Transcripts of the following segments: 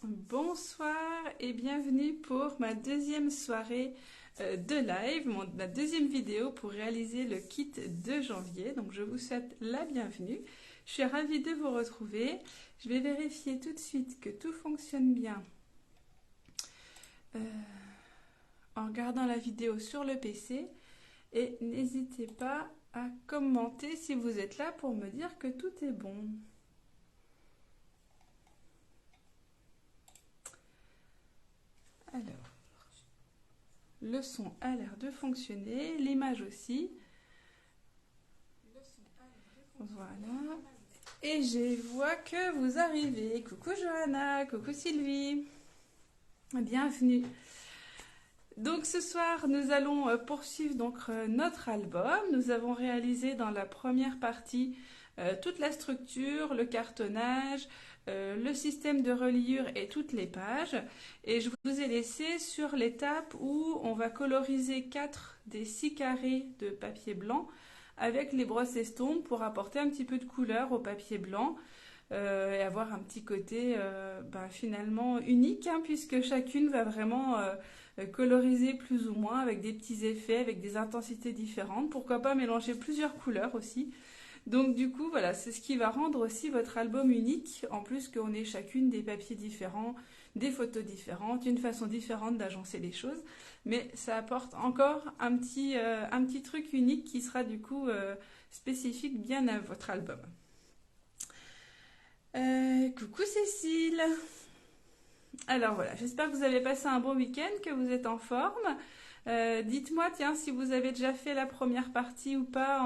Bonsoir et bienvenue pour ma deuxième soirée de live, ma deuxième vidéo pour réaliser le kit de janvier. Donc je vous souhaite la bienvenue. Je suis ravie de vous retrouver. Je vais vérifier tout de suite que tout fonctionne bien en regardant la vidéo sur le PC. Et n'hésitez pas à commenter si vous êtes là pour me dire que tout est bon. Alors, le son a l'air de fonctionner, l'image aussi. Voilà. Et je vois que vous arrivez. Coucou Johanna, coucou Sylvie. Bienvenue. Donc ce soir, nous allons poursuivre notre album. Nous avons réalisé dans la première partie toute la structure, le cartonnage, le système de reliure et toutes les pages. Et je vous ai laissé sur l'étape où on va coloriser 4 des 6 carrés de papier blanc avec les brosses estompes pour apporter un petit peu de couleur au papier blanc et avoir un petit côté finalement unique, hein, puisque chacune va vraiment coloriser plus ou moins avec des petits effets, avec des intensités différentes. Pourquoi pas mélanger plusieurs couleurs aussi. Donc du coup, voilà, c'est ce qui va rendre aussi votre album unique, en plus qu'on ait chacune des papiers différents, des photos différentes, une façon différente d'agencer les choses. Mais ça apporte encore un petit truc unique qui sera du coup spécifique bien à votre album. Coucou Cécile. Alors voilà, j'espère que vous avez passé un bon week-end, que vous êtes en forme. Dites-moi, tiens, si vous avez déjà fait la première partie ou pas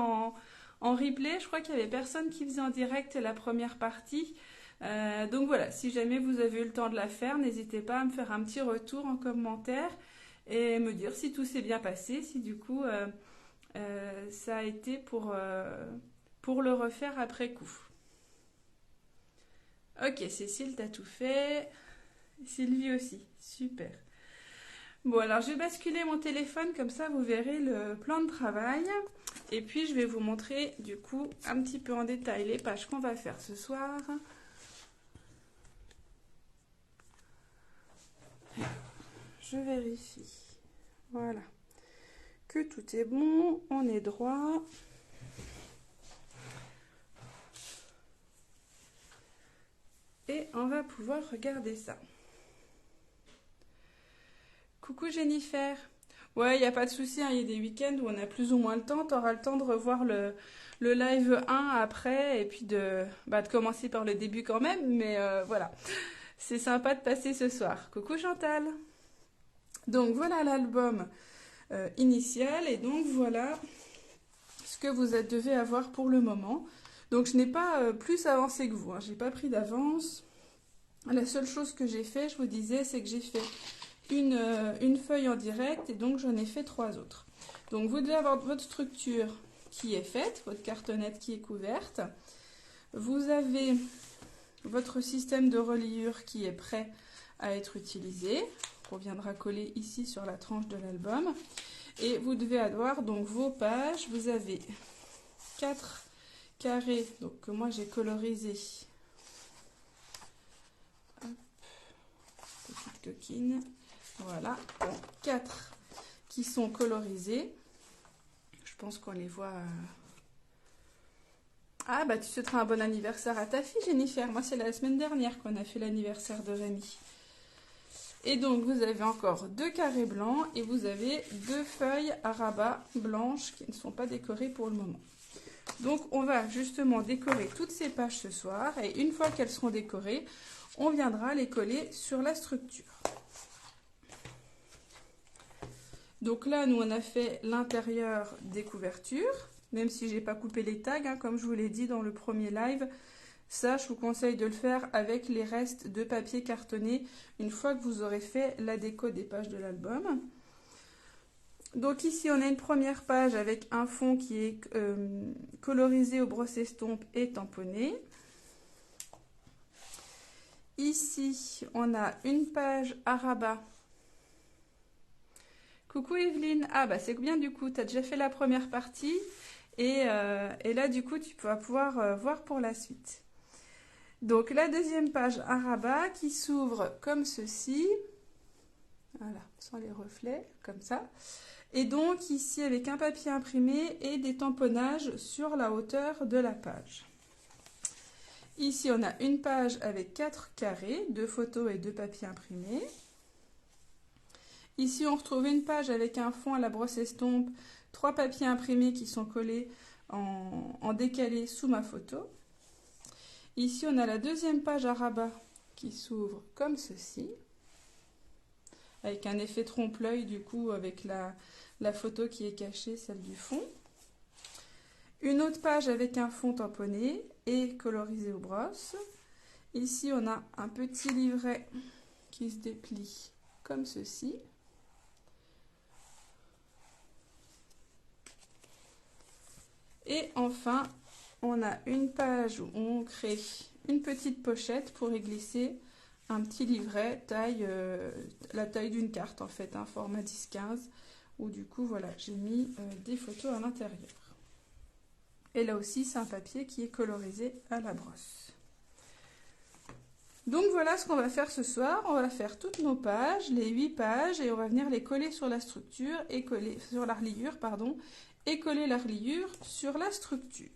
en replay. Je crois qu'il y avait personne qui faisait en direct la première partie. Donc voilà, si jamais vous avez eu le temps de la faire, n'hésitez pas à me faire un petit retour en commentaire et me dire si tout s'est bien passé, si du coup ça a été pour le refaire après coup. Ok, Cécile, t'as tout fait. Sylvie aussi, super. Bon, alors je vais basculer mon téléphone, comme ça vous verrez le plan de travail. Et puis je vais vous montrer du coup un petit peu en détail les pages qu'on va faire ce soir. Je vérifie. Voilà. Que tout est bon, on est droit. Et on va pouvoir regarder ça. Coucou Jennifer. Ouais, il n'y a pas de souci, hein, y a des week-ends où on a plus ou moins le temps. Tu auras le temps de revoir le live 1 après et puis de commencer par le début quand même. Mais voilà, c'est sympa de passer ce soir. Coucou Chantal. Donc voilà l'album initial et donc voilà ce que vous devez avoir pour le moment. Donc je n'ai pas plus avancé que vous, hein. Je n'ai pas pris d'avance. La seule chose que j'ai fait, je vous disais, c'est que j'ai fait une feuille en direct et donc j'en ai fait 3 autres. Donc vous devez avoir votre structure qui est faite, votre cartonnette qui est couverte. Vous avez votre système de reliure qui est prêt à être utilisé. On viendra coller ici sur la tranche de l'album. Et vous devez avoir donc vos pages. Vous avez 4 carrés donc, que moi j'ai colorisé. Hop, petite coquine. Voilà, bon, 4 qui sont colorisés. Je pense qu'on les voit. Ah, bah tu souhaiteras un bon anniversaire à ta fille, Jennifer. Moi, c'est la semaine dernière qu'on a fait l'anniversaire de Rémi. Et donc, vous avez encore 2 carrés blancs et vous avez 2 feuilles à rabat blanches qui ne sont pas décorées pour le moment. Donc, on va justement décorer toutes ces pages ce soir. Et une fois qu'elles seront décorées, on viendra les coller sur la structure. Donc là, nous, on a fait l'intérieur des couvertures, même si je n'ai pas coupé les tags, hein, comme je vous l'ai dit dans le premier live. Ça, je vous conseille de le faire avec les restes de papier cartonné, une fois que vous aurez fait la déco des pages de l'album. Donc ici, on a une première page avec un fond qui est colorisé aux brosses estompes et tamponné. Ici, on a une page à rabat. Coucou Evelyne, ah bah c'est bien du coup, tu as déjà fait la première partie et là du coup tu vas pouvoir voir pour la suite. Donc la deuxième page à rabat qui s'ouvre comme ceci. Voilà, sans les reflets, comme ça. Et donc ici avec un papier imprimé et des tamponnages sur la hauteur de la page. Ici on a une page avec 4 carrés, 2 photos et 2 papiers imprimés. Ici on retrouve une page avec un fond à la brosse estompe, 3 papiers imprimés qui sont collés en décalé sous ma photo. Ici on a la deuxième page à rabat qui s'ouvre comme ceci, avec un effet trompe-l'œil du coup avec la photo qui est cachée, celle du fond. Une autre page avec un fond tamponné et colorisé aux brosses. Ici on a un petit livret qui se déplie comme ceci. Et enfin, on a une page où on crée une petite pochette pour y glisser un petit livret, la taille d'une carte en fait, un format 10-15, où du coup, voilà, j'ai mis des photos à l'intérieur. Et là aussi, c'est un papier qui est colorisé à la brosse. Donc voilà ce qu'on va faire ce soir. On va faire toutes nos pages, les 8 pages, et on va venir les coller sur la structure et coller sur la reliure, pardon, et coller la reliure sur la structure.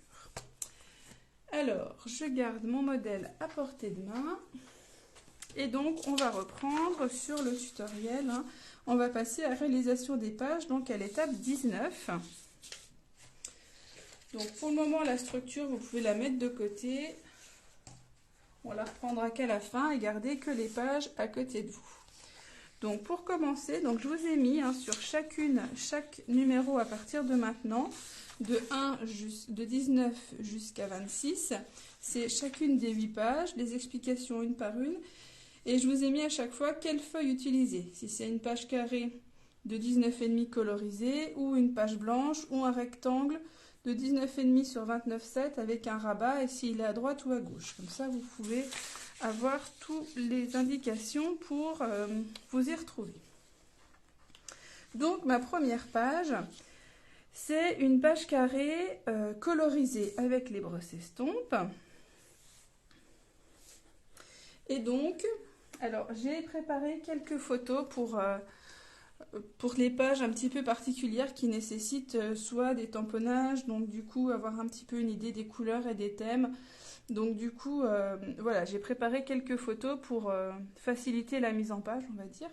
Alors, je garde mon modèle à portée de main. Et donc, on va reprendre sur le tutoriel. On va passer à la réalisation des pages, donc à l'étape 19. Donc, pour le moment, la structure, vous pouvez la mettre de côté. On la reprendra qu'à la fin et garder que les pages à côté de vous. Donc pour commencer, donc je vous ai mis sur chaque numéro à partir de maintenant, de 19 jusqu'à 26, c'est chacune des 8 pages, des explications une par une, et je vous ai mis à chaque fois quelle feuille utiliser, si c'est une page carrée de 19,5 colorisée, ou une page blanche, ou un rectangle de 19,5 sur 29,7 avec un rabat, et s'il est à droite ou à gauche. Comme ça, vous pouvez avoir toutes les indications pour vous y retrouver. Donc ma première page, c'est une page carrée colorisée avec les brosses estompes. Et donc, alors j'ai préparé quelques photos pour les pages un petit peu particulières qui nécessitent soit des tamponnages, donc du coup avoir un petit peu une idée des couleurs et des thèmes. Donc du coup, voilà, j'ai préparé quelques photos pour faciliter la mise en page, on va dire.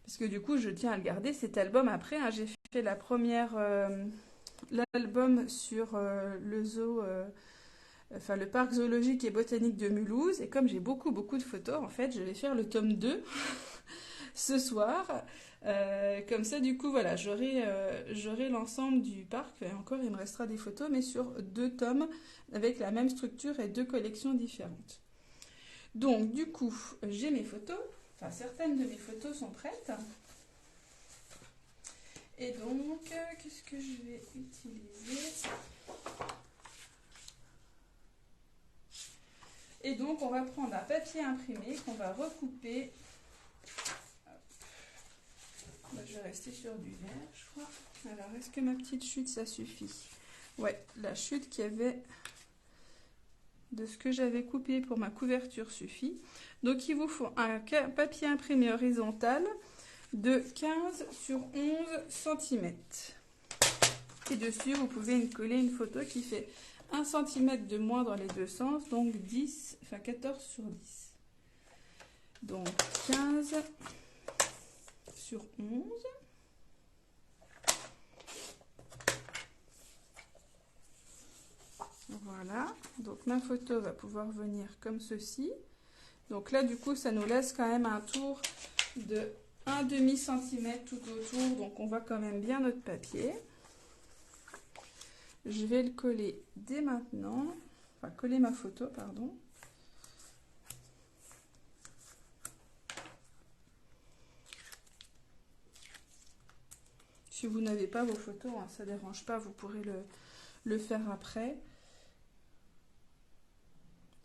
Parce que du coup, je tiens à le garder, cet album après. J'ai fait la première, l'album sur le zoo, enfin le parc zoologique et botanique de Mulhouse. Et comme j'ai beaucoup de photos, en fait, je vais faire le tome 2 ce soir. Comme ça, du coup, voilà, j'aurai l'ensemble du parc. Et encore, il me restera des photos, mais sur 2 tomes avec la même structure et 2 collections différentes. Donc, du coup, j'ai mes photos. Enfin, certaines de mes photos sont prêtes. Et donc, qu'est-ce que je vais utiliser ? Et donc, on va prendre un papier imprimé qu'on va recouper. Je vais rester sur du vert, je crois. Alors, est-ce que ma petite chute, ça suffit? Ouais, la chute qu'il y avait de ce que j'avais coupé pour ma couverture suffit. Donc, il vous faut un papier imprimé horizontal de 15 sur 11 cm. Et dessus, vous pouvez coller une photo qui fait 1 cm de moins dans les deux sens, donc 14 sur 10. Donc, 15 sur 11. Voilà, donc ma photo va pouvoir venir comme ceci. Donc là, du coup, ça nous laisse quand même un tour de 1,5 cm tout autour, donc on voit quand même bien notre papier. Je vais le coller dès maintenant, enfin coller ma photo, pardon. Si vous n'avez pas vos photos, ça ne dérange pas, vous pourrez le faire après.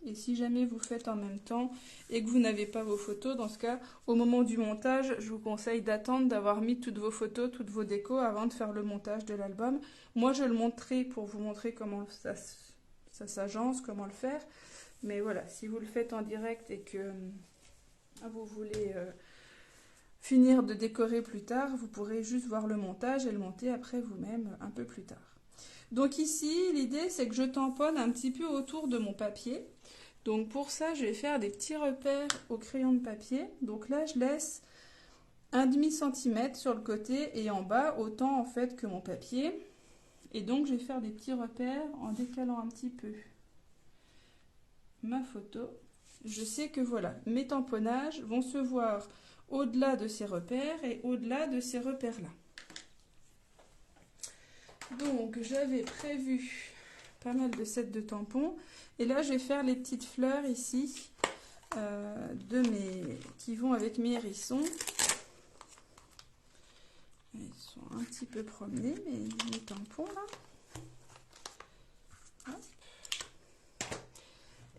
Et si jamais vous faites en même temps et que vous n'avez pas vos photos, dans ce cas, au moment du montage, je vous conseille d'attendre d'avoir mis toutes vos photos, toutes vos décos avant de faire le montage de l'album. Moi, je le montrerai pour vous montrer comment ça s'agence, comment le faire. Mais voilà, si vous le faites en direct et que vous voulez finir de décorer plus tard, vous pourrez juste voir le montage et le monter après vous-même un peu plus tard. Donc ici, l'idée c'est que je tamponne un petit peu autour de mon papier. Donc pour ça, je vais faire des petits repères au crayon de papier. Donc là, je laisse 1,5 cm sur le côté et en bas, autant en fait que mon papier. Et donc je vais faire des petits repères en décalant un petit peu ma photo. Je sais que voilà, mes tamponnages vont se voir au-delà de ces repères et au-delà de ces repères-là. Donc j'avais prévu pas mal de sets de tampons et là je vais faire les petites fleurs ici qui vont avec mes hérissons. Ils sont un petit peu promenés mes tampons là. Hop.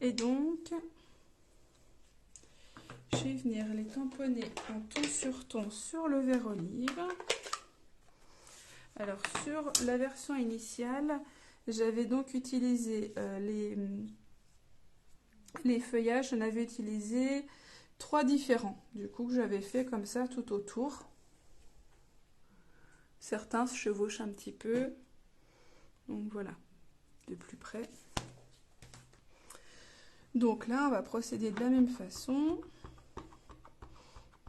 Et donc je vais venir les tamponner en ton sur ton sur le verre olive. Alors sur la version initiale, j'avais donc utilisé les feuillages, j'en avais utilisé 3 différents, du coup que j'avais fait comme ça tout autour. Certains se chevauchent un petit peu, donc voilà, de plus près. Donc là, on va procéder de la même façon.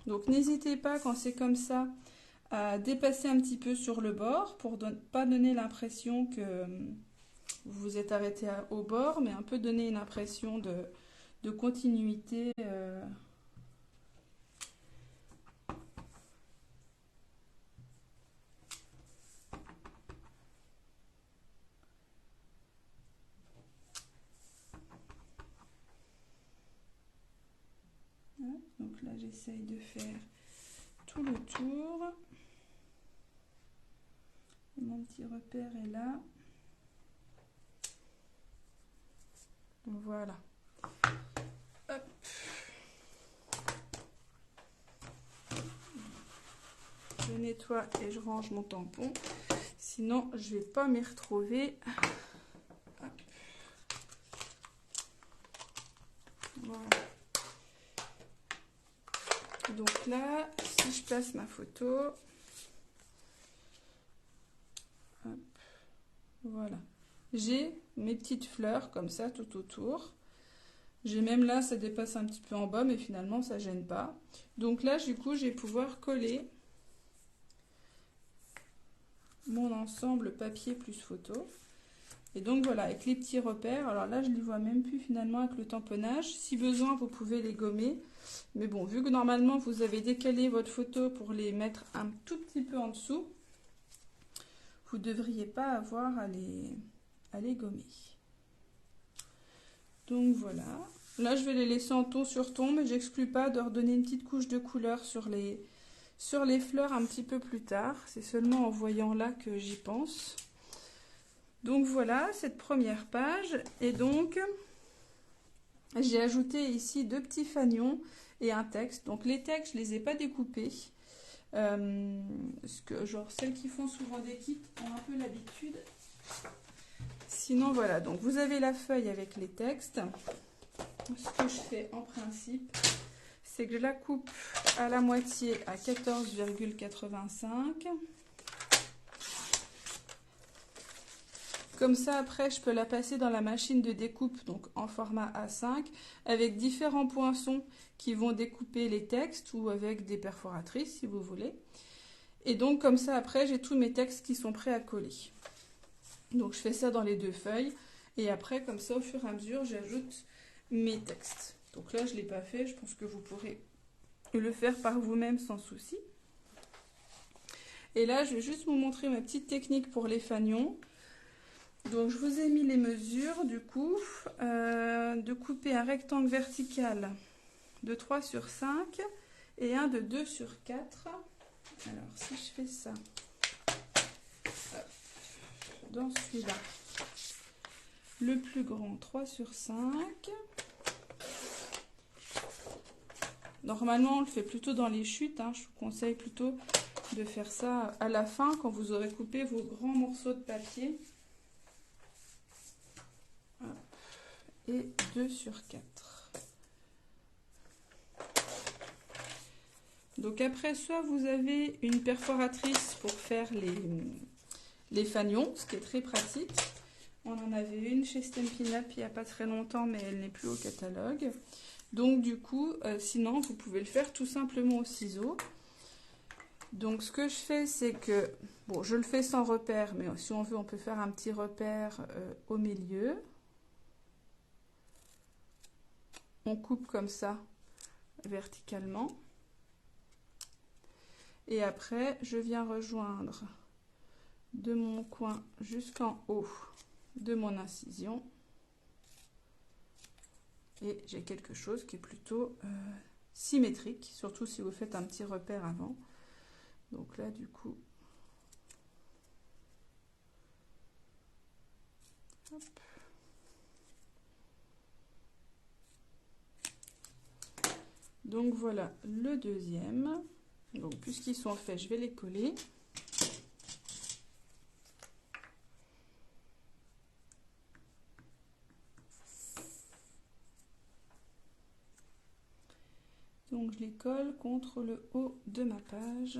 Donc n'hésitez pas quand c'est comme ça à dépasser un petit peu sur le bord pour ne pas donner l'impression que vous vous êtes arrêté au bord, mais un peu donner une impression de continuité. Donc là, j'essaye de faire tout le tour. Et mon petit repère est là. Voilà. Hop. Je nettoie et je range mon tampon. Sinon, je ne vais pas m'y retrouver. Hop. Voilà. Donc là, si je place ma photo, hop, voilà, j'ai mes petites fleurs comme ça tout autour. J'ai même là, ça dépasse un petit peu en bas, mais finalement ça gêne pas. Donc là, du coup, je vais pouvoir coller mon ensemble papier plus photo. Et donc voilà, avec les petits repères, alors là je les vois même plus finalement avec le tamponnage. Si besoin, vous pouvez les gommer. Mais bon, vu que normalement vous avez décalé votre photo pour les mettre un tout petit peu en dessous, vous ne devriez pas avoir à les gommer. Donc voilà. Là je vais les laisser en ton sur ton, mais j'exclus pas de redonner une petite couche de couleur sur les fleurs un petit peu plus tard. C'est seulement en voyant là que j'y pense. Donc voilà cette première page, et donc j'ai ajouté ici 2 petits fanions et un texte. Donc les textes, je les ai pas découpés, parce que genre celles qui font souvent des kits ont un peu l'habitude. Sinon voilà, donc vous avez la feuille avec les textes. Ce que je fais en principe, c'est que je la coupe à la moitié à 14,85. Comme ça, après, je peux la passer dans la machine de découpe, donc en format A5, avec différents poinçons qui vont découper les textes, ou avec des perforatrices, si vous voulez. Et donc, comme ça, après, j'ai tous mes textes qui sont prêts à coller. Donc, je fais ça dans les 2 feuilles. Et après, comme ça, au fur et à mesure, j'ajoute mes textes. Donc là, je ne l'ai pas fait. Je pense que vous pourrez le faire par vous-même sans souci. Et là, je vais juste vous montrer ma petite technique pour les fanions. Donc je vous ai mis les mesures du coup, de couper un rectangle vertical de 3 sur 5 et un de 2 sur 4. Alors si je fais ça, dans celui-là, le plus grand 3 sur 5. Normalement on le fait plutôt dans les chutes, hein. Je vous conseille plutôt de faire ça à la fin quand vous aurez coupé vos grands morceaux de papier. et 2 sur 4. Donc après, soit vous avez une perforatrice pour faire les fanions, ce qui est très pratique. On en avait une chez Stampin' Up il n'y a pas très longtemps, mais elle n'est plus au catalogue. Donc du coup, sinon, vous pouvez le faire tout simplement au ciseau. Donc ce que je fais, c'est que, bon, je le fais sans repère, mais si on veut, on peut faire un petit repère au milieu. On coupe comme ça, verticalement. Et après, je viens rejoindre de mon coin jusqu'en haut de mon incision. Et j'ai quelque chose qui est plutôt symétrique, surtout si vous faites un petit repère avant. Donc là, du coup, hop. Donc voilà le deuxième. Donc puisqu'ils sont faits, je vais les coller. Donc je les colle contre le haut de ma page.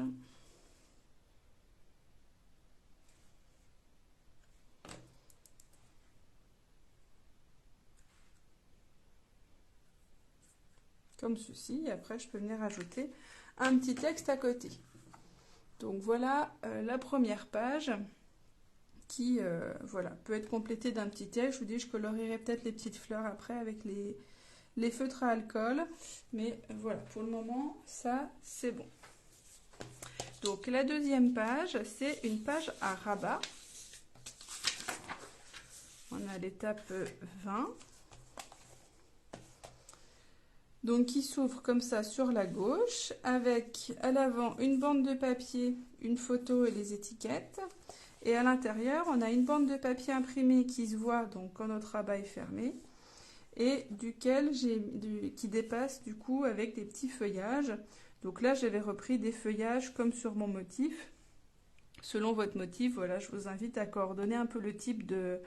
Comme ceci, et après je peux venir ajouter un petit texte à côté. Donc voilà la première page qui voilà, peut être complétée d'un petit texte. Je vous dis, je colorierai peut-être les petites fleurs après avec les feutres à alcool, mais voilà, pour le moment, ça c'est bon. Donc la deuxième page, c'est une page à rabat. On a l'étape 20. Donc qui s'ouvre comme ça sur la gauche, avec à l'avant une bande de papier, une photo et les étiquettes. Et à l'intérieur, on a une bande de papier imprimé qui se voit donc quand notre rabat est fermé, et qui dépasse du coup avec des petits feuillages. Donc là, j'avais repris des feuillages comme sur mon motif. Selon votre motif, voilà, je vous invite à coordonner un peu le type de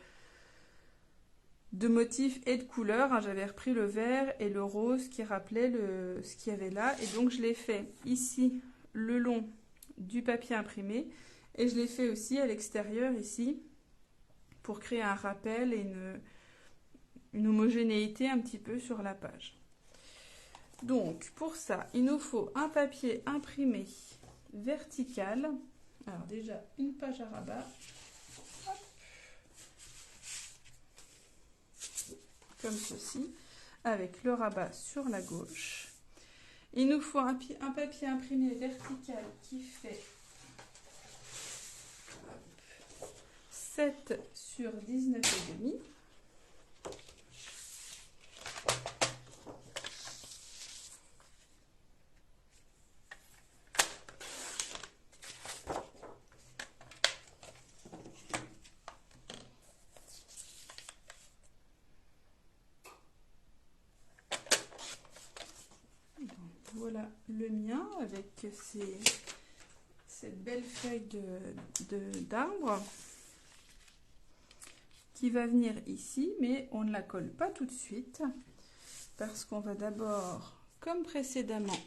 motifs et de couleurs. J'avais repris le vert et le rose qui rappelait ce qu'il y avait là. Et donc, je l'ai fait ici, le long du papier imprimé. Et je l'ai fait aussi à l'extérieur, ici, pour créer un rappel et une homogénéité un petit peu sur la page. Donc, pour ça, il nous faut un papier imprimé vertical. Alors déjà, une page à rabat. Comme ceci, avec le rabat sur la gauche. Il nous faut un papier imprimé vertical qui fait 7 sur 19,5. Voilà le mien avec cette belle feuille d'arbre qui va venir ici, mais on ne la colle pas tout de suite parce qu'on va d'abord, comme précédemment,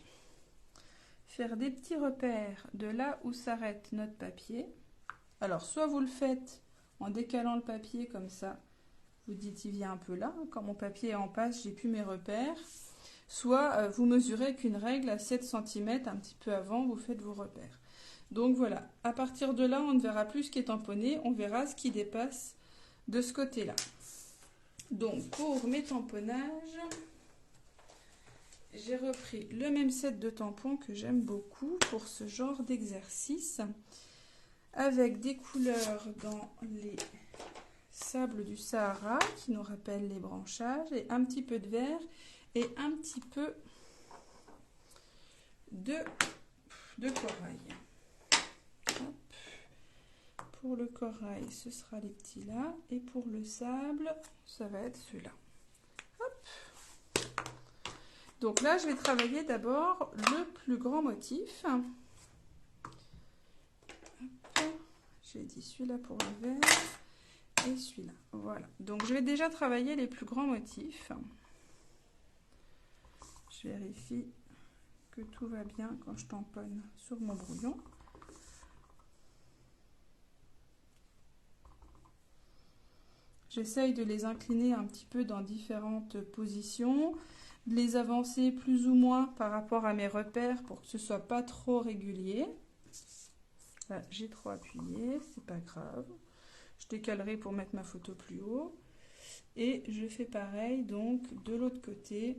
faire des petits repères de là où s'arrête notre papier. Alors, soit vous le faites en décalant le papier comme ça, vous dites il vient un peu là, quand mon papier est en passe, j'ai plus mes repères. Soit vous mesurez qu'une règle à 7 cm, un petit peu avant, vous faites vos repères. Donc voilà, à partir de là, on ne verra plus ce qui est tamponné, on verra ce qui dépasse de ce côté-là. Donc pour mes tamponnages, j'ai repris le même set de tampons que j'aime beaucoup pour ce genre d'exercice, avec des couleurs dans les sables du Sahara qui nous rappellent les branchages, et un petit peu de vert et un petit peu de corail. Hop. Pour le corail, ce sera les petits là, et pour le sable, ça va être ceux-là. Donc là, je vais travailler d'abord le plus grand motif. J'ai dit celui-là pour le vert. et celui-là. Voilà. Donc, je vais déjà travailler les plus grands motifs. Je vérifie que tout va bien quand je tamponne sur mon brouillon. J'essaye de les incliner un petit peu dans différentes positions, de les avancer plus ou moins par rapport à mes repères pour que ce soit pas trop régulier. Là, j'ai trop appuyé, c'est pas grave. Je décalerai pour mettre ma photo plus haut. Et je fais pareil donc de l'autre côté.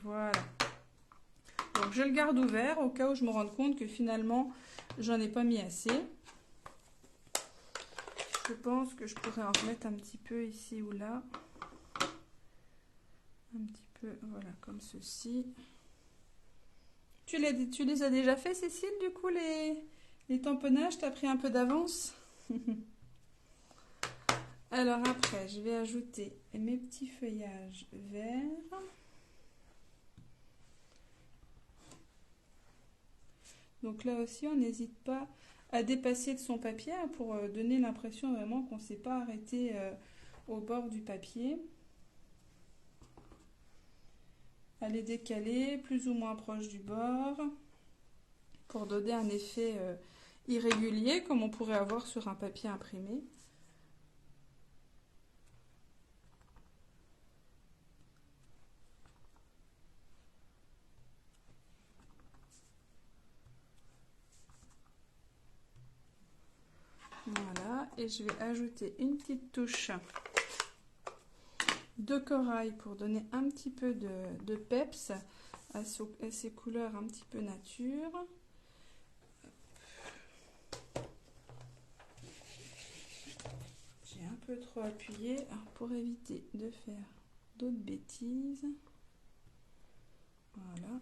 Voilà. Donc je le garde ouvert au cas où je me rende compte que finalement j'en ai pas mis assez. Je pense que je pourrais en remettre un petit peu ici ou là. Un petit peu, voilà, comme ceci. Tu les as déjà fait, Cécile, du coup, les tamponnages? T'as pris un peu d'avance? Alors après, je vais ajouter mes petits feuillages verts. Donc là aussi, on n'hésite pas à dépasser de son papier pour donner l'impression vraiment qu'on ne s'est pas arrêté au bord du papier. À les décaler plus ou moins proche du bord pour donner un effet irrégulier comme on pourrait avoir sur un papier imprimé. Voilà, et je vais ajouter une petite touche de corail pour donner un petit peu de peps à ces couleurs un petit peu nature. J'ai un peu trop appuyé pour éviter de faire d'autres bêtises. Voilà.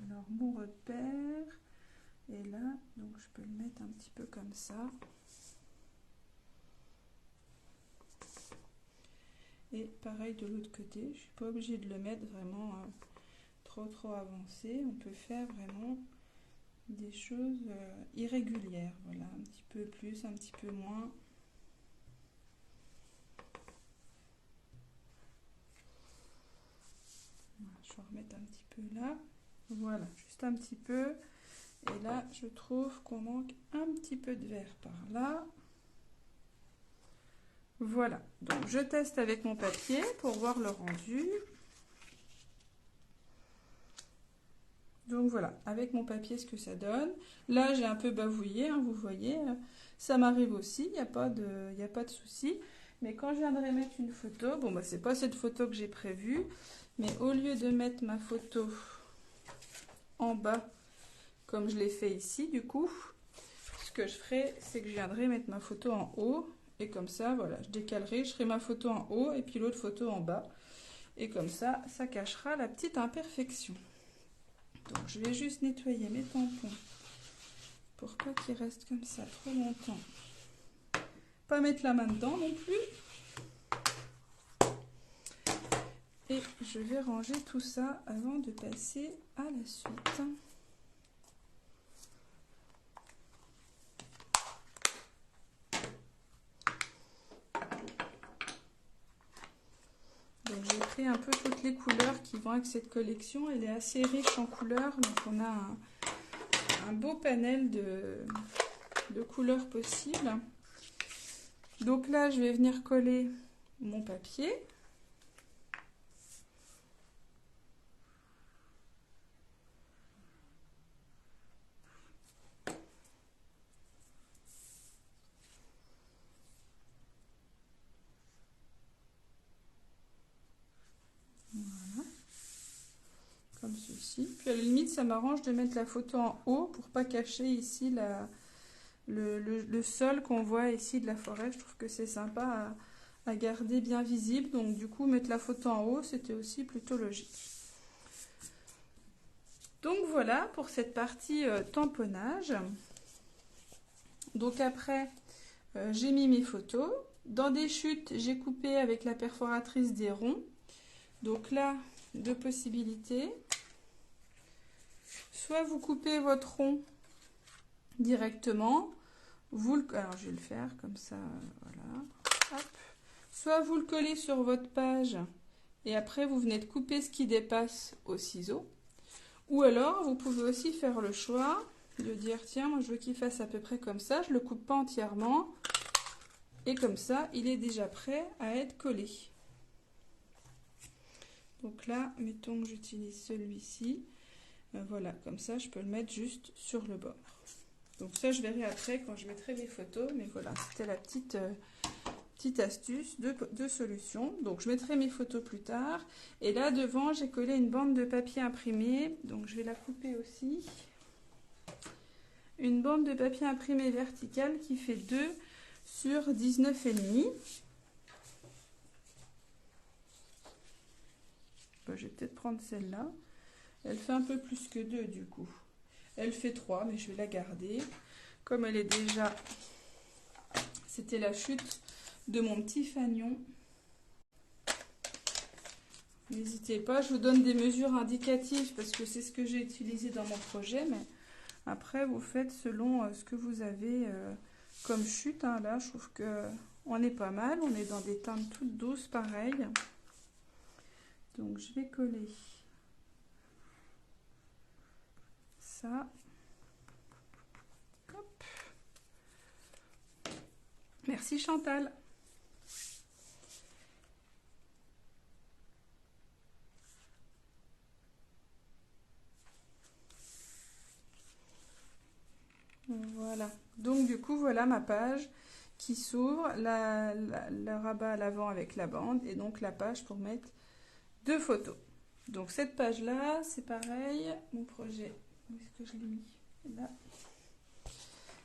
Alors mon repère est là, donc je peux le mettre un petit peu comme ça. Et pareil de l'autre côté, je ne suis pas obligée de le mettre vraiment trop avancé. On peut faire vraiment des choses irrégulières. Voilà, un petit peu plus, un petit peu moins. Je vais remettre un petit peu là. Voilà, juste un petit peu. Et là, je trouve qu'on manque un petit peu de vert par là. Voilà, donc je teste avec mon papier pour voir le rendu. Donc voilà, avec mon papier, ce que ça donne. Là, j'ai un peu bavouillé, hein, vous voyez. Ça m'arrive aussi, il n'y a pas de souci. Mais quand je viendrai mettre une photo, bon, bah, c'est pas cette photo que j'ai prévue. Mais au lieu de mettre ma photo en bas, comme je l'ai fait ici, du coup, ce que je ferai, c'est que je viendrai mettre ma photo en haut. Et comme ça, voilà, je décalerai, je ferai ma photo en haut et puis l'autre photo en bas. Et comme ça, ça cachera la petite imperfection. Donc, je vais juste nettoyer mes tampons pour pas qu'ils restent comme ça trop longtemps. Pas mettre la main dedans non plus. Et je vais ranger tout ça avant de passer à la suite. Donc j'ai pris un peu toutes les couleurs qui vont avec cette collection. Elle est assez riche en couleurs, donc on a un beau panel de couleurs possibles. Donc là, je vais venir coller mon papier. Voilà. Comme ceci. Puis à la limite, ça m'arrange de mettre la photo en haut pour pas cacher ici le sol qu'on voit ici de la forêt. Je trouve que c'est sympa à garder bien visible. Donc du coup, mettre la photo en haut, c'était aussi plutôt logique. Donc voilà pour cette partie tamponnage. Donc après, j'ai mis mes photos. Dans des chutes, j'ai coupé avec la perforatrice des ronds. Donc là, deux possibilités. Soit vous coupez votre rond directement, alors je vais le faire comme ça, voilà. Hop. Soit vous le collez sur votre page et après vous venez de couper ce qui dépasse au ciseau. Ou alors vous pouvez aussi faire le choix de dire tiens, moi je veux qu'il fasse à peu près comme ça, je le coupe pas entièrement et comme ça il est déjà prêt à être collé. Donc là, mettons que j'utilise celui-ci. Voilà, comme ça, je peux le mettre juste sur le bord. Donc ça, je verrai après quand je mettrai mes photos. Mais voilà, c'était la petite astuce de solution. Donc je mettrai mes photos plus tard. Et là, devant, j'ai collé une bande de papier imprimé. Donc je vais la couper aussi. Une bande de papier imprimé verticale qui fait 2 sur 19,5. Je vais peut-être prendre celle-là. Elle fait un peu plus que 2 du coup. Elle fait 3, mais je vais la garder. Comme elle est déjà... C'était la chute de mon petit fanion. N'hésitez pas, je vous donne des mesures indicatives parce que c'est ce que j'ai utilisé dans mon projet. Mais après, vous faites selon ce que vous avez comme chute. Hein. Là, je trouve qu'on est pas mal. On est dans des teintes toutes douces, pareil. Donc, je vais coller ça. Hop. Merci Chantal. Voilà. Donc du coup, voilà ma page qui s'ouvre, le rabat à l'avant avec la bande et donc la page pour mettre 2 photos. Donc cette page-là, c'est pareil. Mon projet, où est-ce que je l'ai mis? Là.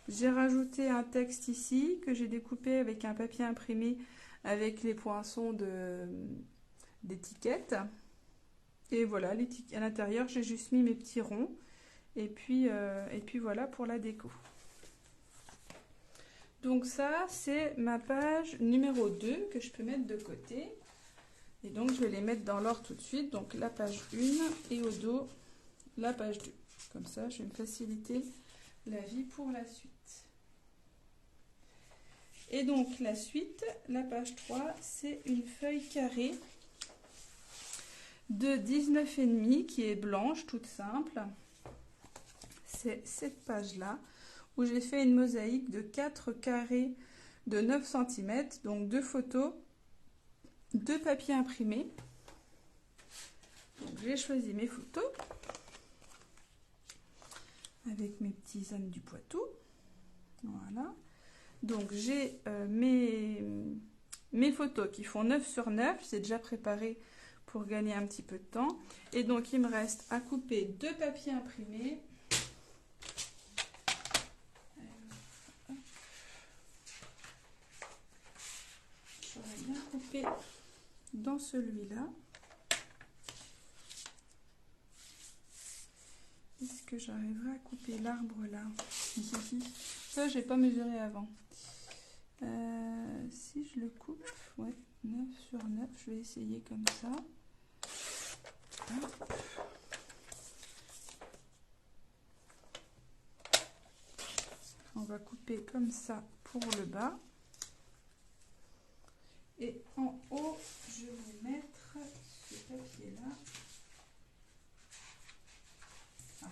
J'ai rajouté un texte ici que j'ai découpé avec un papier imprimé avec les poinçons d'étiquette. Et voilà, à l'intérieur, j'ai juste mis mes petits ronds. Et puis voilà pour la déco. Donc ça, c'est ma page numéro 2 que je peux mettre de côté. Et donc, je vais les mettre dans l'ordre tout de suite. Donc, la page 1 et au dos, la page 2. Comme ça, je vais me faciliter la vie pour la suite. Et donc, la suite, la page 3, c'est une feuille carrée de 19,5 qui est blanche, toute simple. C'est cette page-là où j'ai fait une mosaïque de 4 carrés de 9 cm, donc 2 photos, 2 papiers imprimés. Donc j'ai choisi mes photos avec mes petits ânes du Poitou. Voilà. Donc j'ai mes photos qui font 9 sur 9. C'est déjà préparé pour gagner un petit peu de temps. Et donc il me reste à couper 2 papiers imprimés. J'aurais bien coupé dans celui-là. Est-ce que j'arriverai à couper l'arbre là? Ça, j'ai pas mesuré avant. Si je le coupe, ouais, 9 sur 9, je vais essayer comme ça. Hop. On va couper comme ça pour le bas. Et en haut, je vais mettre ce papier-là. Ah,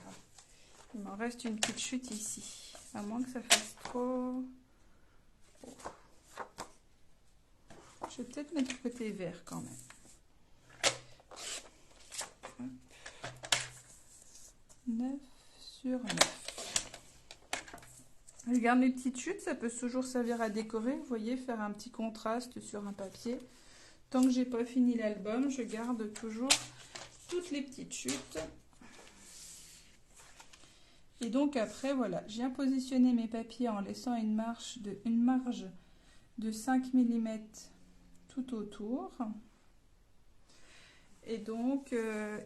il m'en reste une petite chute ici, à moins que ça fasse trop... Oh. Je vais peut-être mettre le côté vert quand même. Hop. 9 sur 9. Je garde mes petites chutes, ça peut toujours servir à décorer. Vous voyez, faire un petit contraste sur un papier. Tant que j'ai pas fini l'album, je garde toujours toutes les petites chutes. Et donc après, voilà, je viens positionner mes papiers en laissant une marge de 5 mm tout autour. Et donc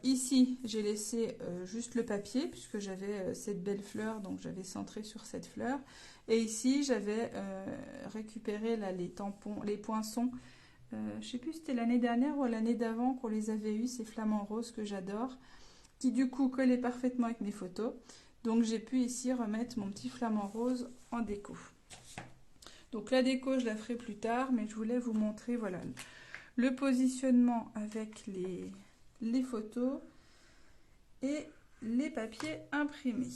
ici j'ai laissé juste le papier puisque j'avais cette belle fleur, donc j'avais centré sur cette fleur. Et ici j'avais récupéré là, les tampons, les poinçons. Je sais plus si c'était l'année dernière ou l'année d'avant qu'on les avait eus, ces flamants roses que j'adore, qui du coup collaient parfaitement avec mes photos. Donc j'ai pu ici remettre mon petit flamant rose en déco. Donc la déco je la ferai plus tard, mais je voulais vous montrer voilà le positionnement avec les photos et les papiers imprimés.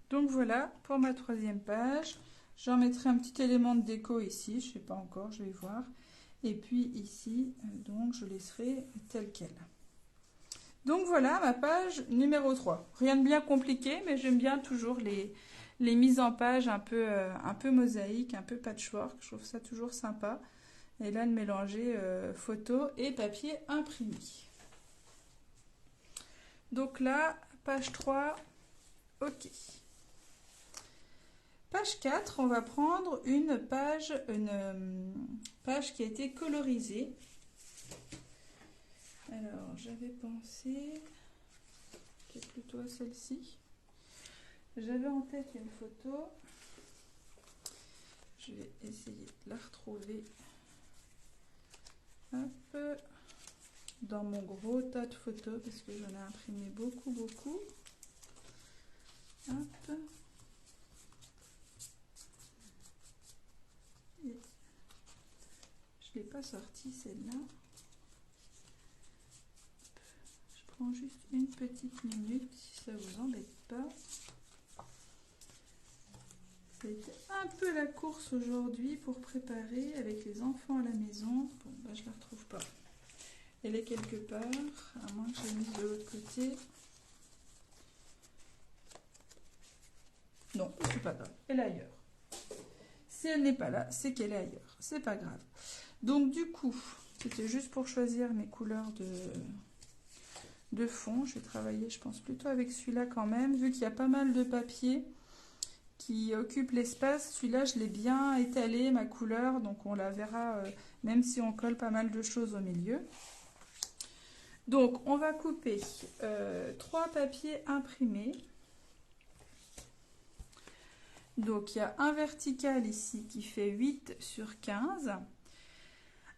Donc voilà pour ma troisième page. J'en mettrai un petit élément de déco ici, je ne sais pas encore, je vais voir. Et puis ici, donc je laisserai tel quel. Donc voilà ma page numéro 3. Rien de bien compliqué, mais j'aime bien toujours les mises en page un peu mosaïque, un peu patchwork. Je trouve ça toujours sympa. Et là, de mélanger photo et papier imprimé. Donc là, page 3, ok. Page 4, on va prendre une page qui a été colorisée. Alors, j'avais pensé plutôt à celle-ci. J'avais en tête une photo. Je vais essayer de la retrouver. Hop. Dans mon gros tas de photos, parce que j'en ai imprimé beaucoup. Hop. Et je ne l'ai pas sortie celle-là. Je prends juste une petite minute, si ça vous embête pas. C'était un peu la course aujourd'hui pour préparer avec les enfants à la maison. Bon, bah, je ne la retrouve pas. Elle est quelque part, à moins que je l'ai mise de l'autre côté. Non, c'est pas grave, elle est ailleurs. Si elle n'est pas là, c'est qu'elle est ailleurs. C'est pas grave. Donc du coup, c'était juste pour choisir mes couleurs de fond. Je vais travailler, je pense, plutôt avec celui-là quand même. Vu qu'il y a pas mal de papier qui occupe l'espace, celui-là, je l'ai bien étalé, ma couleur. Donc on la verra, même si on colle pas mal de choses au milieu. Donc on va couper 3 papiers imprimés. Donc il y a un vertical ici qui fait 8 sur 15,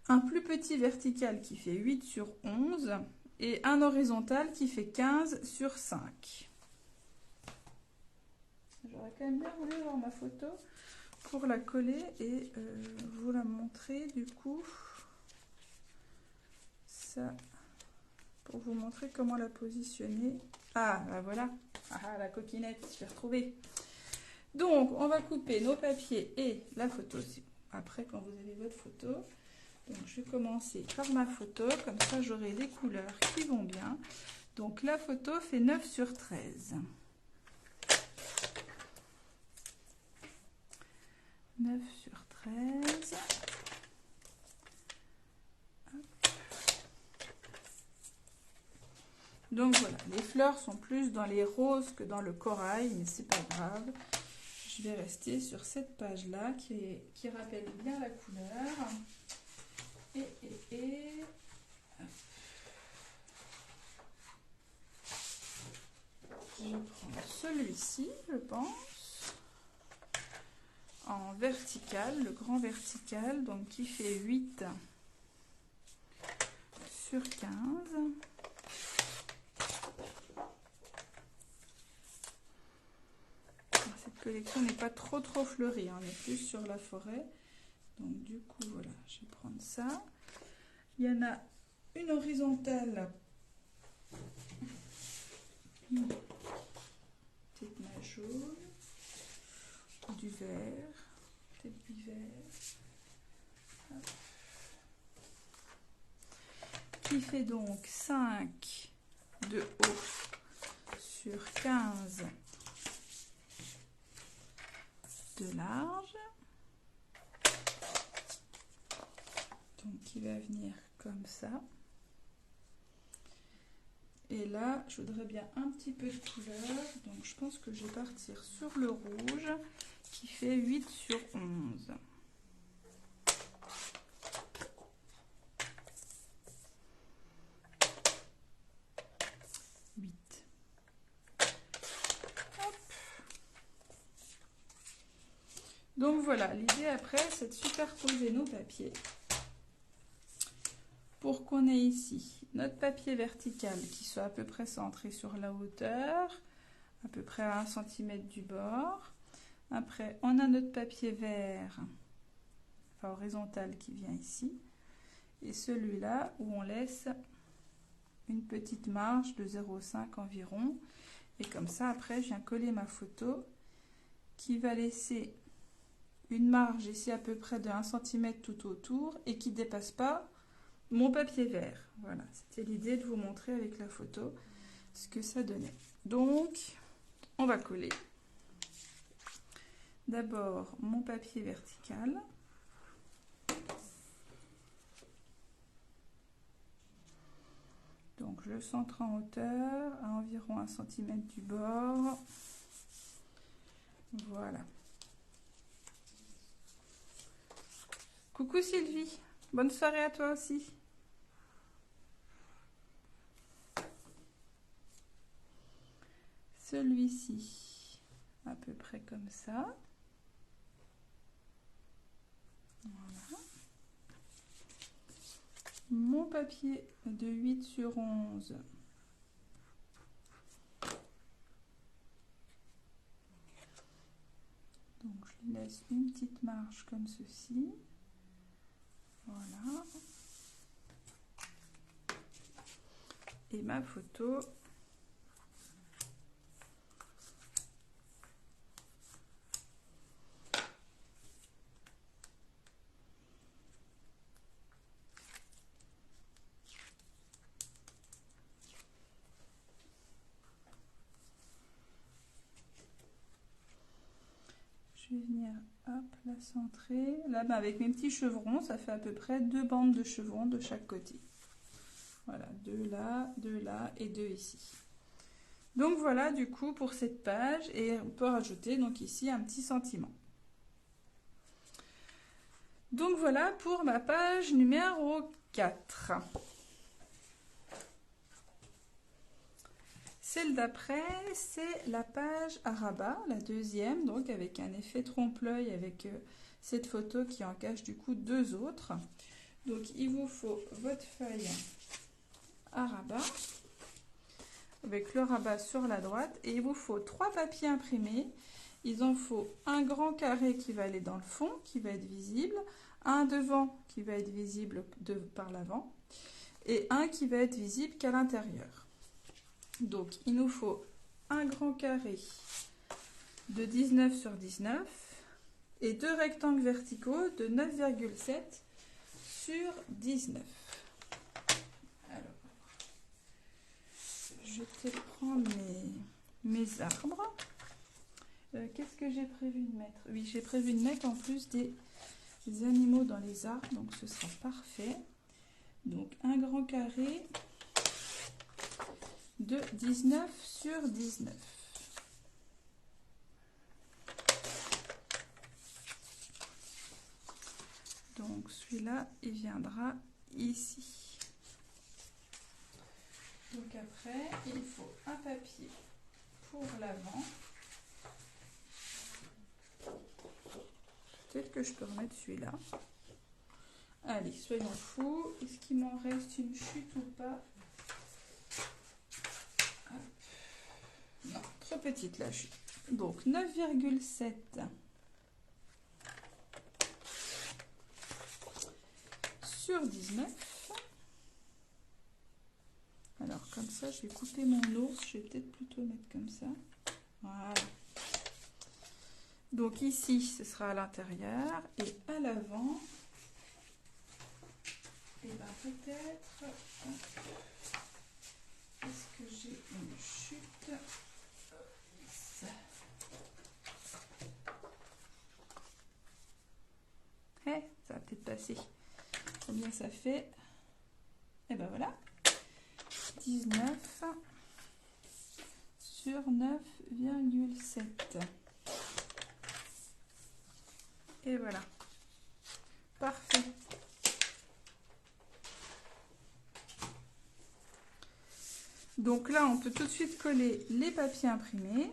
un plus petit vertical qui fait 8 sur 11 et un horizontal qui fait 15 sur 5. J'aurais quand même bien voulu avoir ma photo pour la coller et vous la montrer du coup. Ça, pour vous montrer comment la positionner. Ah, bah voilà. Ah, la coquinette, je l'ai retrouvée. Donc, on va couper nos papiers et la photo après quand vous avez votre photo. Donc, je vais commencer par ma photo, comme ça j'aurai les couleurs qui vont bien. Donc, la photo fait 9 sur 13. 9 sur 13. Hop. Donc, voilà, les fleurs sont plus dans les roses que dans le corail, mais c'est pas grave. Je vais rester sur cette page-là qui rappelle bien la couleur. Et je prends celui-ci, je pense, en vertical, le grand vertical, donc qui fait 8 sur 15. Cette collection n'est pas trop fleurie, on est plus sur la forêt. Donc du coup, voilà, je vais prendre ça. Il y en a une horizontale. Peut-être ma jaune, du vert, peut-être du vert. Hop. Qui fait donc 5 de haut sur 15 de large. Donc qui va venir comme ça. Et là, je voudrais bien un petit peu de couleur. Donc je pense que je vais partir sur le rouge qui fait 8 sur 11. Donc voilà, l'idée après, c'est de superposer nos papiers pour qu'on ait ici notre papier vertical qui soit à peu près centré sur la hauteur, à peu près à 1 cm du bord. Après, on a notre papier vert, enfin horizontal, qui vient ici. Et celui-là où on laisse une petite marge de 0,5 environ. Et comme ça, après, je viens coller ma photo qui va laisser une marge ici à peu près de 1 cm tout autour et qui ne dépasse pas mon papier vert. Voilà, c'était l'idée de vous montrer avec la photo ce que ça donnait. Donc, on va coller d'abord mon papier vertical. Donc, je le centre en hauteur à environ 1 cm du bord. Voilà. Coucou Sylvie, bonne soirée à toi aussi. Celui-ci, à peu près comme ça. Voilà. Mon papier de 8 sur 11. Donc je lui laisse une petite marge comme ceci. Voilà. Et ma photo. Je vais venir, hop, la centrer. Là, avec mes petits chevrons, ça fait à peu près 2 bandes de chevrons de chaque côté. Voilà, 2 là et 2 ici. Donc voilà, du coup, pour cette page. Et on peut rajouter donc ici un petit sentiment. Donc voilà pour ma page numéro 4. Celle d'après, c'est la page à rabat, la deuxième, donc avec un effet trompe-l'œil avec cette photo qui en cache du coup 2 autres. Donc il vous faut votre feuille à rabat avec le rabat sur la droite et il vous faut 3 papiers imprimés. Il en faut un grand carré qui va aller dans le fond, qui va être visible, un devant qui va être visible par l'avant et un qui va être visible qu'à l'intérieur. Donc, il nous faut un grand carré de 19 sur 19 et 2 rectangles verticaux de 9,7 sur 19. Alors, je vais peut-être prendre mes arbres. Qu'est-ce que j'ai prévu de mettre? Oui, j'ai prévu de mettre en plus des animaux dans les arbres, donc ce sera parfait. Donc, un grand carré de 19 sur 19. Donc celui-là, il viendra ici. Donc après, il faut un papier pour l'avant. Peut-être que je peux remettre celui-là. Allez, soyons fous. Est-ce qu'il m'en reste une chute ou pas? Non, trop petite la chute. Donc 9,7 sur 19. ça, je vais couper mon ours. Je vais peut-être plutôt le mettre comme ça. Voilà. Donc ici, ce sera à l'intérieur. Et à l'avant, et bien peut-être... Est-ce que j'ai une chute? Ça. Ça va peut-être passer. Combien ça fait? Et ben voilà. 19 sur 9,7. Et voilà. Parfait. Donc là, on peut tout de suite coller les papiers imprimés.